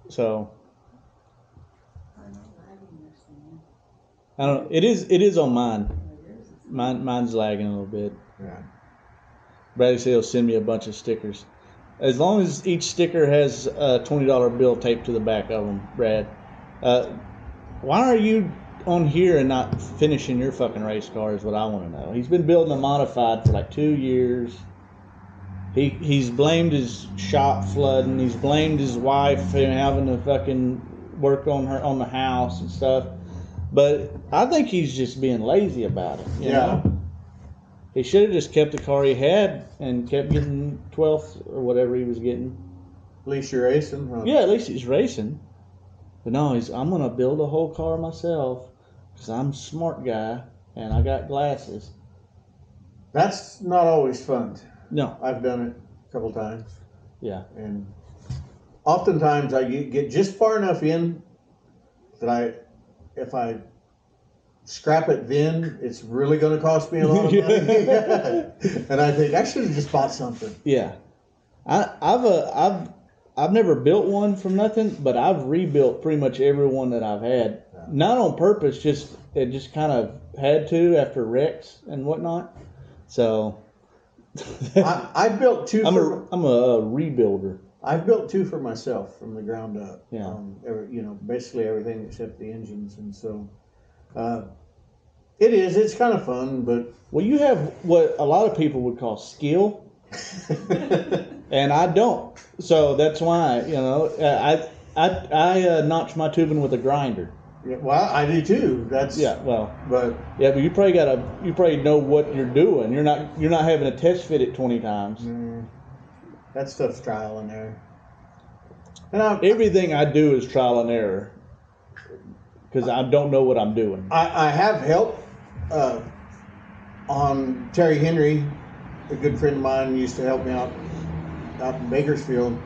[SPEAKER 2] So I don't. It is on mine. Mine's lagging a little bit.
[SPEAKER 1] Yeah.
[SPEAKER 2] Bradley said he'll send me a bunch of stickers. As long as each sticker has a $20 bill taped to the back of them, Brad. Why are you on here and not finishing your fucking race car is what I want to know. He's been building a modified for like 2 years. He's blamed his shop flooding. He's blamed his wife for having to fucking work on the house and stuff. But I think he's just being lazy about it. You know? He should have just kept the car he had and kept getting 12th or whatever he was getting.
[SPEAKER 1] At least you're racing, huh?
[SPEAKER 2] Yeah, at least he's racing. But no, I'm going to build a whole car myself because I'm a smart guy and I got glasses.
[SPEAKER 1] That's not always fun.
[SPEAKER 2] No.
[SPEAKER 1] I've done it a couple times.
[SPEAKER 2] Yeah.
[SPEAKER 1] And oftentimes I get just far enough in that if I scrap it then, it's really going to cost me a lot of money. And I think I should have just bought something.
[SPEAKER 2] Yeah. I've never built one from nothing, but I've rebuilt pretty much every one that I've had. Yeah. Not on purpose, it just kind of had to after wrecks and whatnot. So
[SPEAKER 1] I built two.
[SPEAKER 2] I'm a rebuilder.
[SPEAKER 1] I've built two for myself from the ground up.
[SPEAKER 2] Yeah.
[SPEAKER 1] Basically everything except the engines, and so it's kind of fun. But
[SPEAKER 2] well, you have what a lot of people would call skill. And I don't, so that's why I notch my tubing with a grinder.
[SPEAKER 1] Yeah, well, I do too. But
[SPEAKER 2] you probably know what you're doing. You're not having to test fit it 20 times.
[SPEAKER 1] That stuff's trial and error.
[SPEAKER 2] And everything I do is trial and error because I don't know what I'm doing.
[SPEAKER 1] I have help on Terry Henry. A good friend of mine used to help me out in Bakersfield.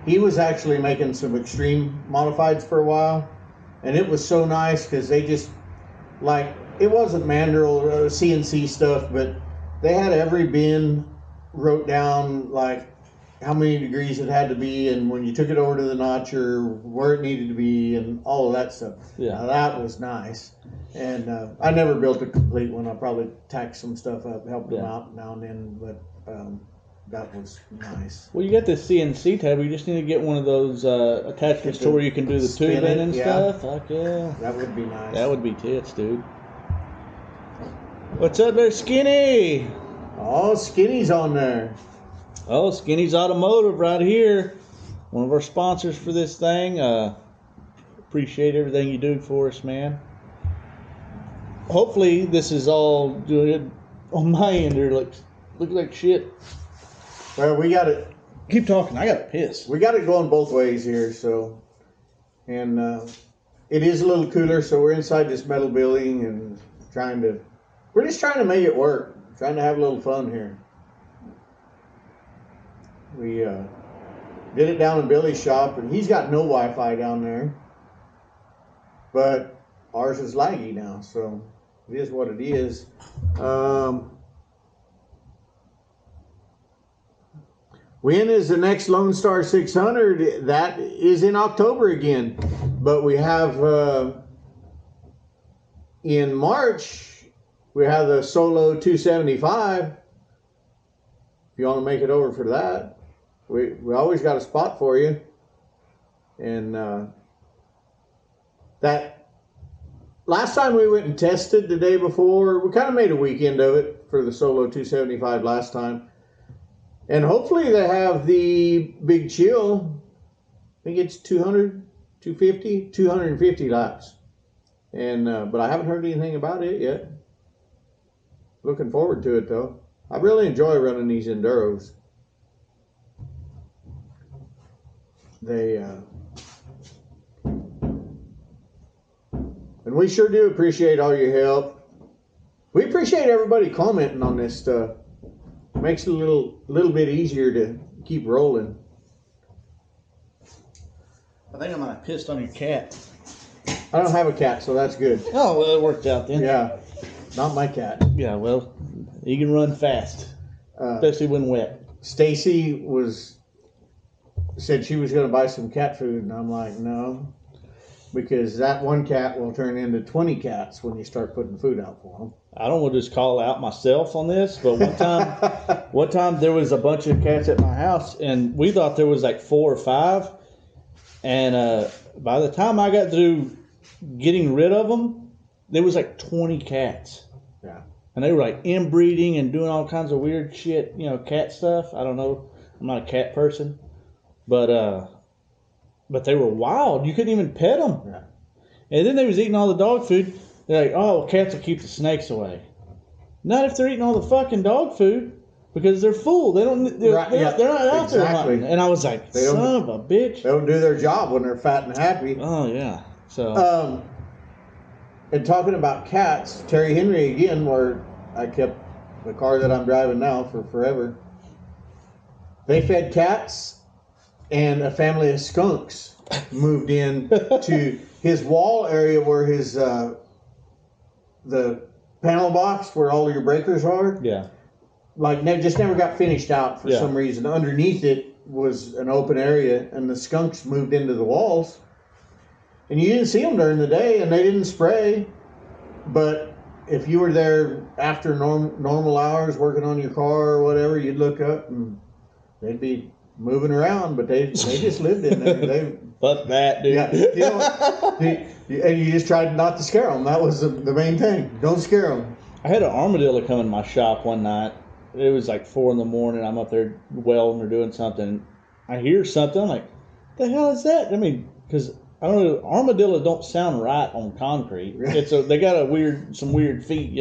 [SPEAKER 1] He was actually making some extreme modifieds for a while, and it was so nice because they just it wasn't manual or CNC stuff, but they had every bin wrote down how many degrees it had to be, and when you took it over to the notcher, where it needed to be, and all of that stuff.
[SPEAKER 2] Yeah,
[SPEAKER 1] now, that was nice. And I never built a complete one. I probably tacked some stuff up, helped them out now and then, but that was nice.
[SPEAKER 2] Well, you got the CNC tab. You just need to get one of those attachments to where you can do the tubing and stuff. Fuck yeah.
[SPEAKER 1] That would be nice.
[SPEAKER 2] That would be tits, dude. What's up there, Skinny?
[SPEAKER 1] Oh, Skinny's on there.
[SPEAKER 2] Oh, Skinny's Automotive right here. One of our sponsors for this thing. Appreciate everything you do for us, man. Hopefully this is all good on my end. Look like shit.
[SPEAKER 1] Well, we got it.
[SPEAKER 2] Keep talking. I got to piss.
[SPEAKER 1] We got it going both ways here, so. And it is a little cooler, so we're inside this metal building and we're just trying to make it work. Trying to have a little fun here. We did it down in Billy's shop, and he's got no Wi-Fi down there. But ours is laggy now, so it is what it is. When is the next Lone Star 600? That is in October again. But we have, in March, we have the Solo 275. If you want to make it over for that, we always got a spot for you. And that last time we went and tested the day before, we kind of made a weekend of it for the Solo 275 last time. And hopefully they have the Big Chill. I think it's 250 laps. And but I haven't heard anything about it yet. Looking forward to it though. I really enjoy running these enduros. And we sure do appreciate all your help. We appreciate everybody commenting on this stuff. Makes it a little bit easier to keep rolling.
[SPEAKER 2] I think I might have pissed on your cat.
[SPEAKER 1] I don't have a cat, so that's good.
[SPEAKER 2] Oh, well, it worked out then.
[SPEAKER 1] Yeah, not my cat.
[SPEAKER 2] Yeah, well, he can run fast, especially when wet.
[SPEAKER 1] Stacy said she was going to buy some cat food, and I'm like, no. because that one cat will turn into 20 cats when you start putting food out for them.
[SPEAKER 2] I don't want to just call out myself on this, but one time there was a bunch of cats at my house, and we thought there was like 4 or 5. And by the time I got through getting rid of them, there was like 20 cats.
[SPEAKER 1] Yeah.
[SPEAKER 2] And they were like inbreeding and doing all kinds of weird shit, cat stuff. I don't know. I'm not a cat person, but they were wild. You couldn't even pet them.
[SPEAKER 1] Yeah.
[SPEAKER 2] And then they was eating all the dog food. They're like, oh, well, cats will keep the snakes away. Not if they're eating all the fucking dog food, because they're full. They're not out there hunting. And I was like, son of a bitch.
[SPEAKER 1] They don't do their job when they're fat and happy.
[SPEAKER 2] Oh yeah. So.
[SPEAKER 1] And talking about cats, Terry Henry again, where I kept the car that I'm driving now for forever. They fed cats, and a family of skunks moved in to his wall area where his the panel box where all of your breakers are.
[SPEAKER 2] Yeah.
[SPEAKER 1] Like just never got finished out for some reason. Underneath it was an open area, and the skunks moved into the walls. And you didn't see them during the day, and they didn't spray. But if you were there after normal hours working on your car or whatever, you'd look up and they'd be moving around. But they just lived in there.
[SPEAKER 2] Fuck that, dude.
[SPEAKER 1] Yeah, and you just tried not to scare them. That was the main thing. Don't scare them.
[SPEAKER 2] I had an armadillo come in my shop one night. It was like 4 a.m. I'm up there welding or doing something. I hear something. I'm like, what the hell is that? I mean, because I don't know, armadillos don't sound right on concrete. They got some weird feet,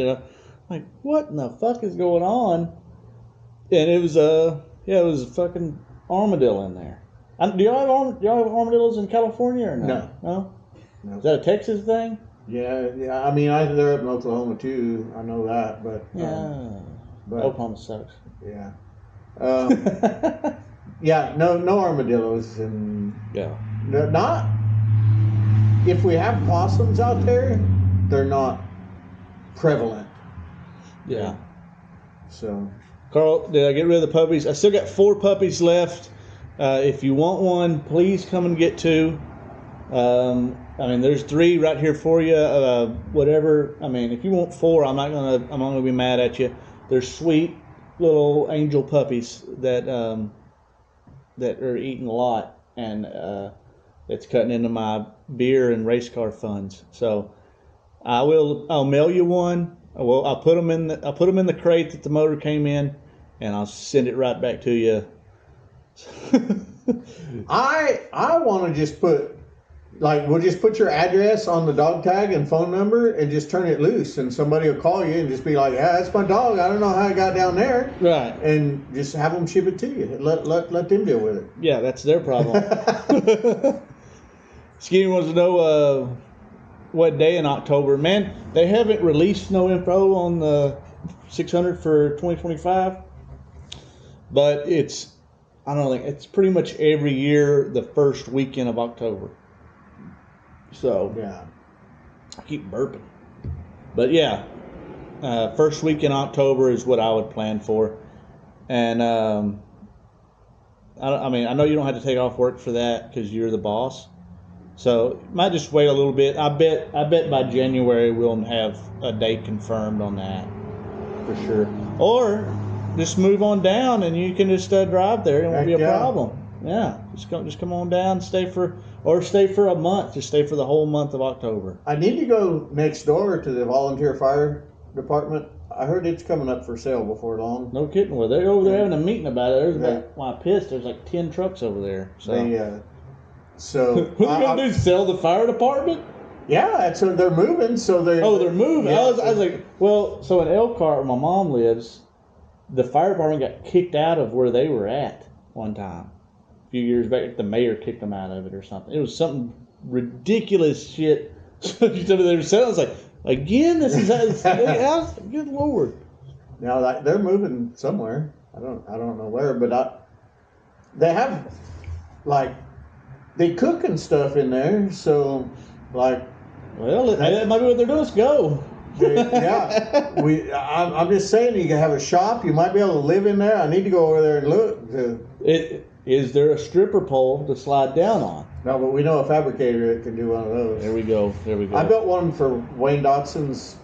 [SPEAKER 2] Like, what in the fuck is going on? And it was a fucking armadillo in there. Do y'all have armadillos in California or no? No. Is that a Texas thing?
[SPEAKER 1] Yeah. I mean, they're up in Oklahoma too. I know that, but
[SPEAKER 2] but Oklahoma sucks.
[SPEAKER 1] Yeah. Yeah. No armadillos, and not. If we have possums out there, they're not prevalent.
[SPEAKER 2] Yeah.
[SPEAKER 1] So,
[SPEAKER 2] Carl, did I get rid of the puppies? I still got 4 puppies left. If you want one, please come and get 2. There's 3 right here for you. Whatever. If you want 4, I'm not gonna be mad at you. They're sweet little angel puppies that are eating a lot, and it's cutting into my beer and race car funds. So I'll mail you one. I'll put them in the crate that the motor came in, and I'll send it right back to you.
[SPEAKER 1] I want to just put, we'll just put your address on the dog tag and phone number and just turn it loose, and somebody will call you and just be like, yeah, that's my dog. I don't know how I got down there.
[SPEAKER 2] Right.
[SPEAKER 1] And just have them ship it to you. Let them deal with it.
[SPEAKER 2] Yeah, that's their problem. Skinny wants to know what day in October. Man, they haven't released no info on the 600 for 2025, but it's pretty much every year the first weekend of October. So
[SPEAKER 1] yeah,
[SPEAKER 2] I keep burping, but yeah, first week in October is what I would plan for, and I know you don't have to take off work for that because you're the boss. So might just wait a little bit. I bet by January we'll have a date confirmed on that for sure. Or just move on down and you can just drive there. It won't be a problem. Yeah, just come on down. Stay for a month. Just stay for the whole month of October.
[SPEAKER 1] I need to go next door to the volunteer fire department. I heard it's coming up for sale before long.
[SPEAKER 2] No kidding. Well, they're over there having a meeting about it. When I pissed, there's like 10 trucks over there. So.
[SPEAKER 1] So
[SPEAKER 2] what are they gonna do? Sell the fire department?
[SPEAKER 1] Yeah, so they're moving. So they're
[SPEAKER 2] moving. Yeah. I was like, well, so in Elkhart, where my mom lives, the fire department got kicked out of where they were at one time. A few years back, the mayor kicked them out of it or something. It was something ridiculous shit. So they were selling. I was like, again, this is good Lord.
[SPEAKER 1] Now they're moving somewhere. I don't know where, but they have they cook and stuff in there, so
[SPEAKER 2] well, maybe what they're doing is go.
[SPEAKER 1] I'm just saying, you can have a shop. You might be able to live in there. I need to go over there and look.
[SPEAKER 2] Is there a stripper pole to slide down on?
[SPEAKER 1] No, but we know a fabricator that can do one of those.
[SPEAKER 2] There we go. There we go.
[SPEAKER 1] I built one for Wayne Dotson's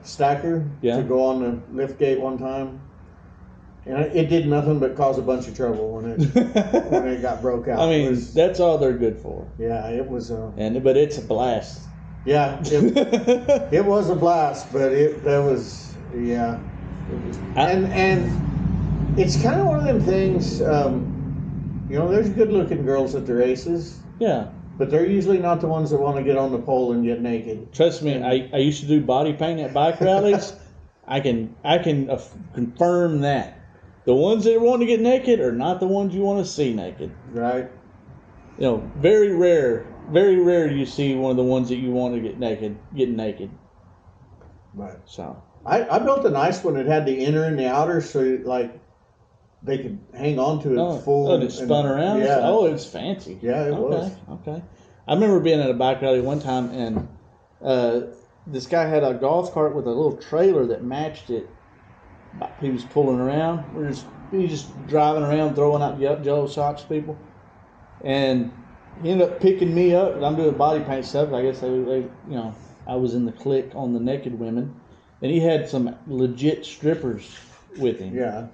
[SPEAKER 1] stacker
[SPEAKER 2] Yeah.
[SPEAKER 1] to go on the lift gate one time, and it did nothing but cause a bunch of trouble when it got broke out.
[SPEAKER 2] I mean, that's all they're good for.
[SPEAKER 1] Yeah, it was.
[SPEAKER 2] But it's a blast.
[SPEAKER 1] Yeah, it was a blast, but that was yeah, and it's kind of one of them things. You know, there's good-looking girls at the races.
[SPEAKER 2] Yeah.
[SPEAKER 1] But they're usually not the ones that want to get on the pole and get naked.
[SPEAKER 2] Trust me, I used to do body paint at bike rallies. I can confirm that. The ones that want to get naked are not the ones you want to see naked.
[SPEAKER 1] Right.
[SPEAKER 2] You know, very rare you see one of the ones that you want to get naked.
[SPEAKER 1] Right.
[SPEAKER 2] So.
[SPEAKER 1] I built a nice one that had the inner and the outer, so like they could hang on to it full.
[SPEAKER 2] Oh, it spun around?
[SPEAKER 1] Yeah.
[SPEAKER 2] Oh, it's fancy.
[SPEAKER 1] Yeah, it was.
[SPEAKER 2] Okay. I remember being at a bike rally one time, and this guy had a golf cart with a little trailer that matched it. He was pulling around. He was just driving around, throwing out jello shots to people. And he ended up picking me up. I'm doing body paint stuff. I guess I was in the clique on the naked women. And he had some legit strippers with him.
[SPEAKER 1] Yeah.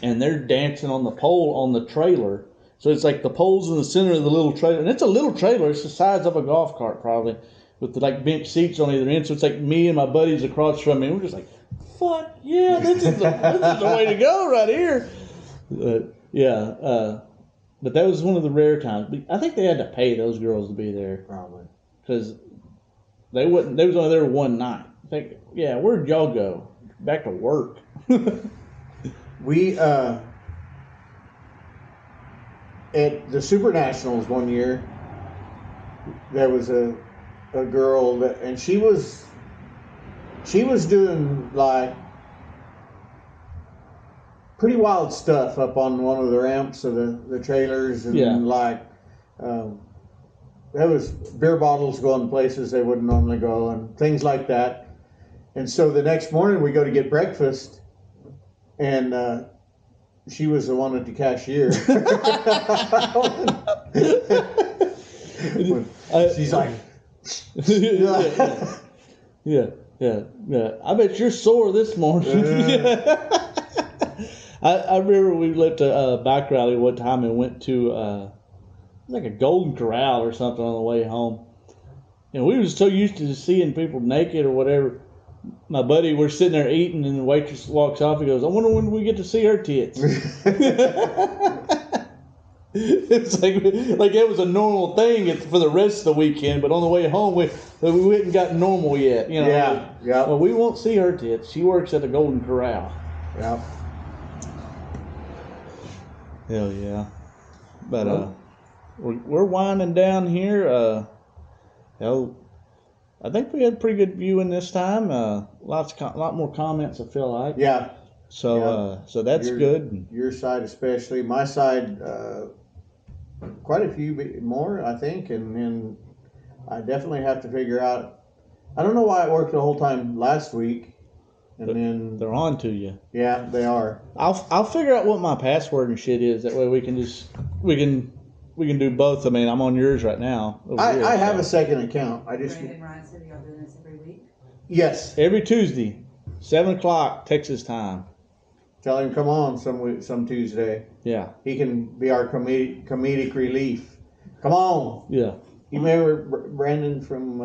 [SPEAKER 2] And they're dancing on the pole on the trailer. So it's like the pole's in the center of the little trailer. And it's a little trailer. It's the size of a golf cart probably. With the bench seats on either end. So it's like me and my buddies across from me. We're just like, fuck yeah, this is the way to go right here. But that was one of the rare times. But I think they had to pay those girls to be there.
[SPEAKER 1] Probably.
[SPEAKER 2] Because they was only there one night. I think, yeah, where'd y'all go? Back to work.
[SPEAKER 1] We at the Super Nationals one year, there was a girl and she was doing like pretty wild stuff up on one of the ramps of the trailers, and like there was beer bottles going places they wouldn't normally go and things like that. And so the next morning we go to get breakfast, and she was the one at the cashier. She's like,
[SPEAKER 2] yeah. I bet you're sore this morning. I remember we left a bike rally one time and went to like a Golden Corral or something on the way home. And we were so used to seeing people naked or whatever. My buddy, we're sitting there eating, and the waitress walks off. He goes, "I wonder when we get to see her tits." It's like it was a normal thing for the rest of the weekend, but on the way home we hadn't gotten normal yet. You know.
[SPEAKER 1] Yeah.
[SPEAKER 2] Well, we won't see her tits. She works at the Golden Corral.
[SPEAKER 1] Yeah.
[SPEAKER 2] Hell yeah. But we're winding down here. I think we had a pretty good viewing this time. Lot more comments, I feel like.
[SPEAKER 1] Yeah.
[SPEAKER 2] So that's good.
[SPEAKER 1] Your side especially. My side, quite a few more, I think. And then I definitely have to figure out. I don't know why it worked the whole time last week. And then
[SPEAKER 2] they're on to you.
[SPEAKER 1] Yeah, they are.
[SPEAKER 2] I'll figure out what my password and shit is. That way we can do both. I mean, I'm on yours right now.
[SPEAKER 1] I have a second account. I just.
[SPEAKER 3] Brandon Ryan said y'all doing this every week?
[SPEAKER 1] Yes.
[SPEAKER 2] Every Tuesday, 7 o'clock Texas time.
[SPEAKER 1] Tell him come on some Tuesday.
[SPEAKER 2] Yeah.
[SPEAKER 1] He can be our comedic relief. Come on.
[SPEAKER 2] Yeah.
[SPEAKER 1] You remember Brandon from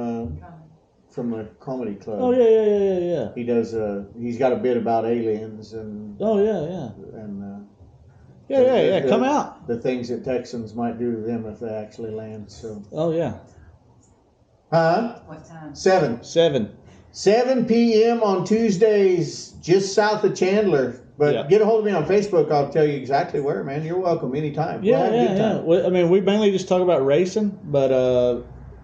[SPEAKER 1] the comedy club?
[SPEAKER 2] Oh yeah.
[SPEAKER 1] He does. He's got a bit about aliens and.
[SPEAKER 2] Oh yeah.
[SPEAKER 1] And.
[SPEAKER 2] Yeah. Come out.
[SPEAKER 1] The things that Texans might do to them if they actually land. So.
[SPEAKER 2] Oh yeah.
[SPEAKER 1] Huh?
[SPEAKER 3] What time?
[SPEAKER 1] 7 p.m. on Tuesdays, just south of Chandler. But get a hold of me on Facebook. I'll tell you exactly where, man. You're welcome anytime.
[SPEAKER 2] Yeah. Well, I mean, we mainly just talk about racing, but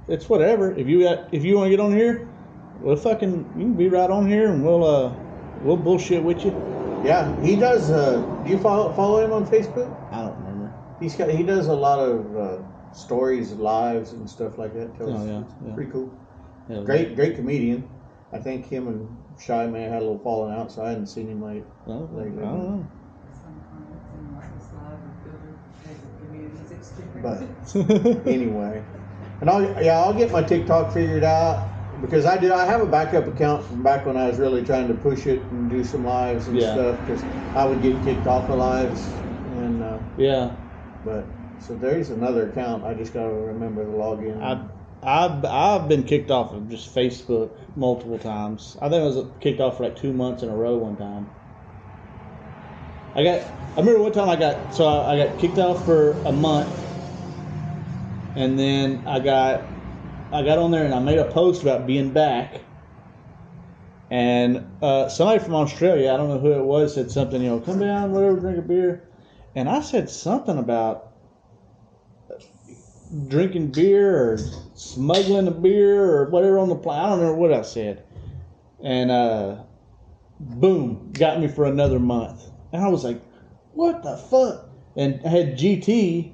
[SPEAKER 2] it's whatever. If you want to get on here, you can be right on here, and we'll bullshit with you.
[SPEAKER 1] Yeah, he does. Do you follow him on Facebook?
[SPEAKER 2] I don't remember.
[SPEAKER 1] He does a lot of stories, lives, and stuff like that.
[SPEAKER 2] It's
[SPEAKER 1] pretty cool.
[SPEAKER 2] Yeah,
[SPEAKER 1] Great comedian. I think him and Shy may have had a little falling out, so I hadn't seen him lately.
[SPEAKER 2] I don't know.
[SPEAKER 1] But anyway, and I'll get my TikTok figured out because I have a backup account from back when I was really trying to push it and do some lives and stuff because I would get kicked off of lives and But so there's another account. I just gotta remember the login.
[SPEAKER 2] I've been kicked off of just Facebook multiple times. I think I was kicked off for like 2 months in a row one time. I remember one time I got kicked off for a month, and then I got on there and I made a post about being back, and somebody from Australia, I don't know who it was, said something, come down, whatever, drink a beer, and I said something about drinking beer or smuggling a beer or whatever on the plane. I don't remember what I said, and boom, got me for another month. And I was like, "What the fuck?" And I had GT.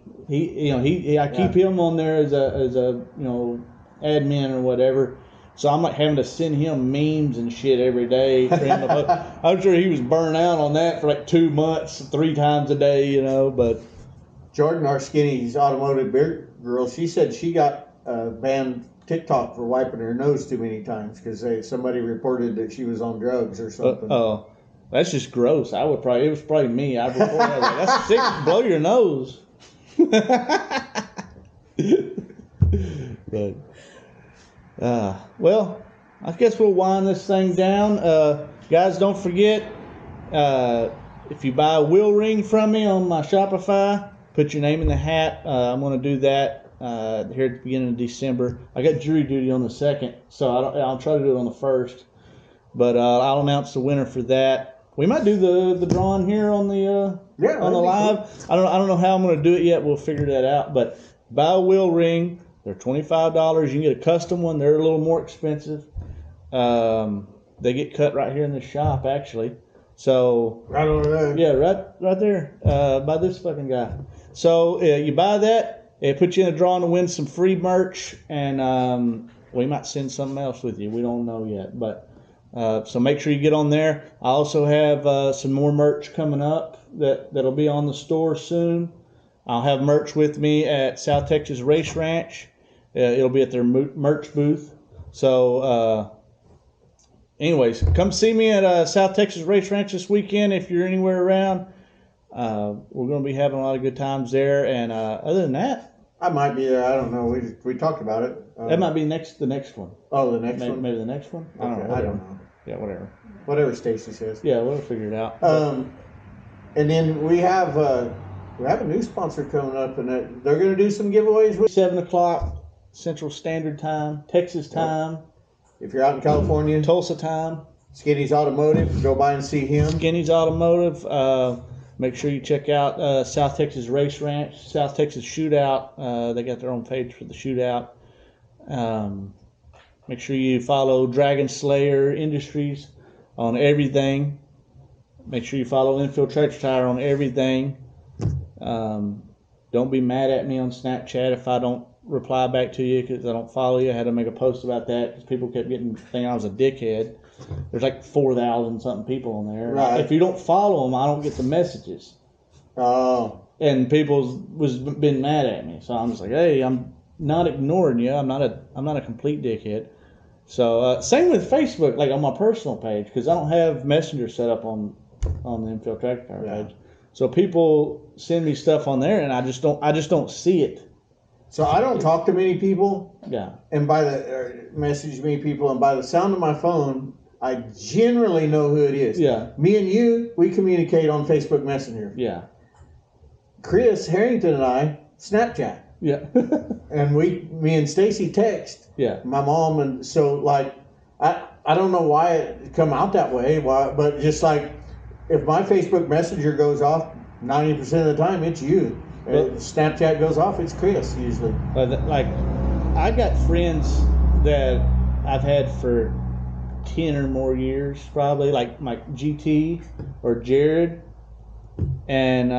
[SPEAKER 2] I keep him on there as a admin or whatever. So I'm like having to send him memes and shit every day. For him to I'm sure he was burnt out on that for like 2 months, 3 times a day. But
[SPEAKER 1] Jordan, our Skinny's automotive beer girl, she said she got banned TikTok for wiping her nose too many times because somebody reported that she was on drugs or something.
[SPEAKER 2] Oh. That's just gross. It was probably me. I reported that. That's sick. Blow your nose. But, well, I guess we'll wind this thing down. Guys, don't forget, if you buy a wheel ring from me on my Shopify, put your name in the hat. I'm going to do that here at the beginning of December. I got jury duty on the 2nd, so I'll try to do it on the 1st. But I'll announce the winner for that. We might do the drawing here on the live. Cool. I don't know how I'm going to do it yet. We'll figure that out. But buy a wheel ring. They're $25. You can get a custom one. They're a little more expensive. They get cut right here in the shop, actually. So
[SPEAKER 1] right over there.
[SPEAKER 2] Yeah, right there. By this fucking guy. So you buy that. It puts you in a drawing to win some free merch, and we might send something else with you. We don't know yet, but. So make sure you get on there. I also have some more merch coming up that'll be on the store soon. I'll have merch with me at South Texas Race Ranch. It'll be at their merch booth. So anyways, come see me at South Texas Race Ranch this weekend if you're anywhere around. We're going to be having a lot of good times there. And other than that,
[SPEAKER 1] I might be there. I don't know. We talked about it.
[SPEAKER 2] That might be the next one.
[SPEAKER 1] Oh, the next one?
[SPEAKER 2] Maybe the next one?
[SPEAKER 1] Okay, I don't know.
[SPEAKER 2] Yeah, whatever.
[SPEAKER 1] Whatever Stacy says.
[SPEAKER 2] Yeah, we'll figure it out.
[SPEAKER 1] And then we have a new sponsor coming up, and they're going to do some giveaways.
[SPEAKER 2] 7 o'clock Central Standard Time, Texas time.
[SPEAKER 1] If you're out in California.
[SPEAKER 2] Tulsa time.
[SPEAKER 1] Skinny's Automotive. Go by and see him.
[SPEAKER 2] Skinny's Automotive. Make sure you check out South Texas Race Ranch, South Texas Shootout. They got their own page for the shootout. Make sure you follow Dragon Slayer Industries on everything. Make sure you follow Infield Tractor Tire on everything. Don't be mad at me on Snapchat if I don't reply back to you because I don't follow you. I had to make a post about that because people kept thinking I was a dickhead. There's like 4,000 something people on there.
[SPEAKER 1] Right.
[SPEAKER 2] If you don't follow them, I don't get the messages.
[SPEAKER 1] Oh.
[SPEAKER 2] And people been mad at me, so I'm just like, hey, I'm not ignoring you. I'm not a complete dickhead. So same with Facebook, like on my personal page, because I don't have Messenger set up on the Infield Tractor Tire page. So people send me stuff on there, and I just don't see it.
[SPEAKER 1] So I don't talk to many people.
[SPEAKER 2] Yeah.
[SPEAKER 1] And message many people, and by the sound of my phone, I generally know who it is.
[SPEAKER 2] Yeah.
[SPEAKER 1] Me and you, we communicate on Facebook Messenger.
[SPEAKER 2] Yeah.
[SPEAKER 1] Chris Harrington and I Snapchat.
[SPEAKER 2] Yeah.
[SPEAKER 1] And me and Stacy text.
[SPEAKER 2] Yeah.
[SPEAKER 1] My mom, and so like I don't know why it come out that way, but just like if my Facebook Messenger goes off, 90% of the time it's you. If Snapchat goes off, it's Chris usually.
[SPEAKER 2] But like, I got friends that I've had for 10 or more years, probably, like GT or Jared, and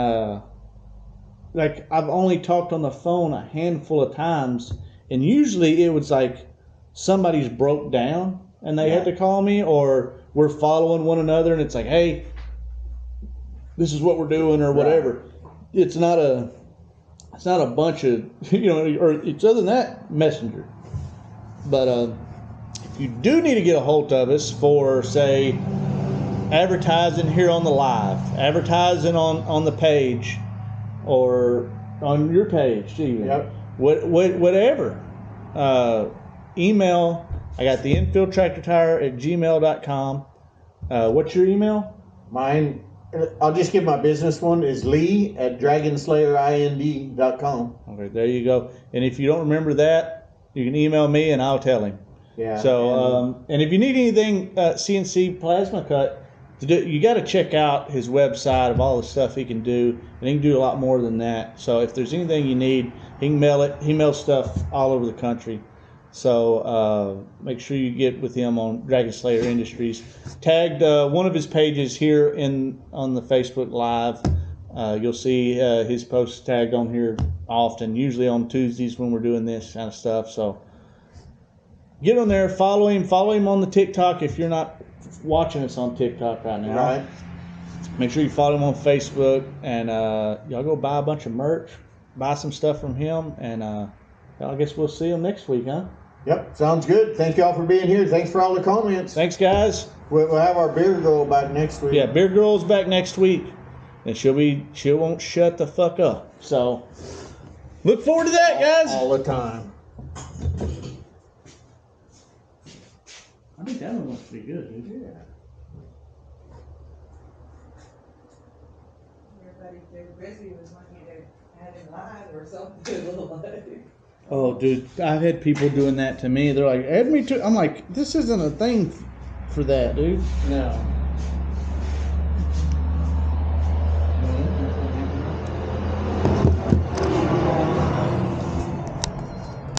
[SPEAKER 2] like I've only talked on the phone a handful of times, and usually it was like somebody's broke down and they had to call me, or we're following one another and it's like, hey, this is what we're doing or whatever. Right. It's not It's not a bunch of, or it's other than that, Messenger. But if you do need to get a hold of us for, say, advertising here on the live, advertising on the page, or on your page, even.
[SPEAKER 1] Yep.
[SPEAKER 2] Whatever. Email. I got the Infield Tractor Tire at gmail.com. What's your email?
[SPEAKER 1] Mine, I'll just give my business one, is Lee at dragonslayerind.com.
[SPEAKER 2] Okay, there you go. And if you don't remember that, you can email me and I'll tell him.
[SPEAKER 1] Yeah.
[SPEAKER 2] So, and if you need anything CNC plasma cut, you got to check out his website of all the stuff he can do, and he can do a lot more than that. So if there's anything you need, he can mail it. He mails stuff all over the country. So make sure you get with him on Dragon Slayer Industries. Tagged one of his pages here on the Facebook Live. You'll see his posts tagged on here often, usually on Tuesdays when we're doing this kind of stuff. So get on there, follow him on the TikTok if you're not watching us on TikTok right now.
[SPEAKER 1] Right.
[SPEAKER 2] Make sure you follow him on Facebook, and y'all go buy a bunch of merch, buy some stuff from him, and I guess we'll see him next week, huh?
[SPEAKER 1] Yep, sounds good. Thank y'all for being here. Thanks for all the comments.
[SPEAKER 2] Thanks, guys.
[SPEAKER 1] We'll have our beer girl back next week.
[SPEAKER 2] Yeah, Beer Girl's back next week, and she won't shut the fuck up. So look forward to that, guys.
[SPEAKER 1] All the time.
[SPEAKER 2] I think that one looks pretty good, dude.
[SPEAKER 1] Yeah.
[SPEAKER 3] Everybody, Busy was wanting to add in live or something.
[SPEAKER 2] Oh, dude, I've had people doing that to me. They're like, add me to. I'm like, this isn't a thing for that, dude.
[SPEAKER 1] No.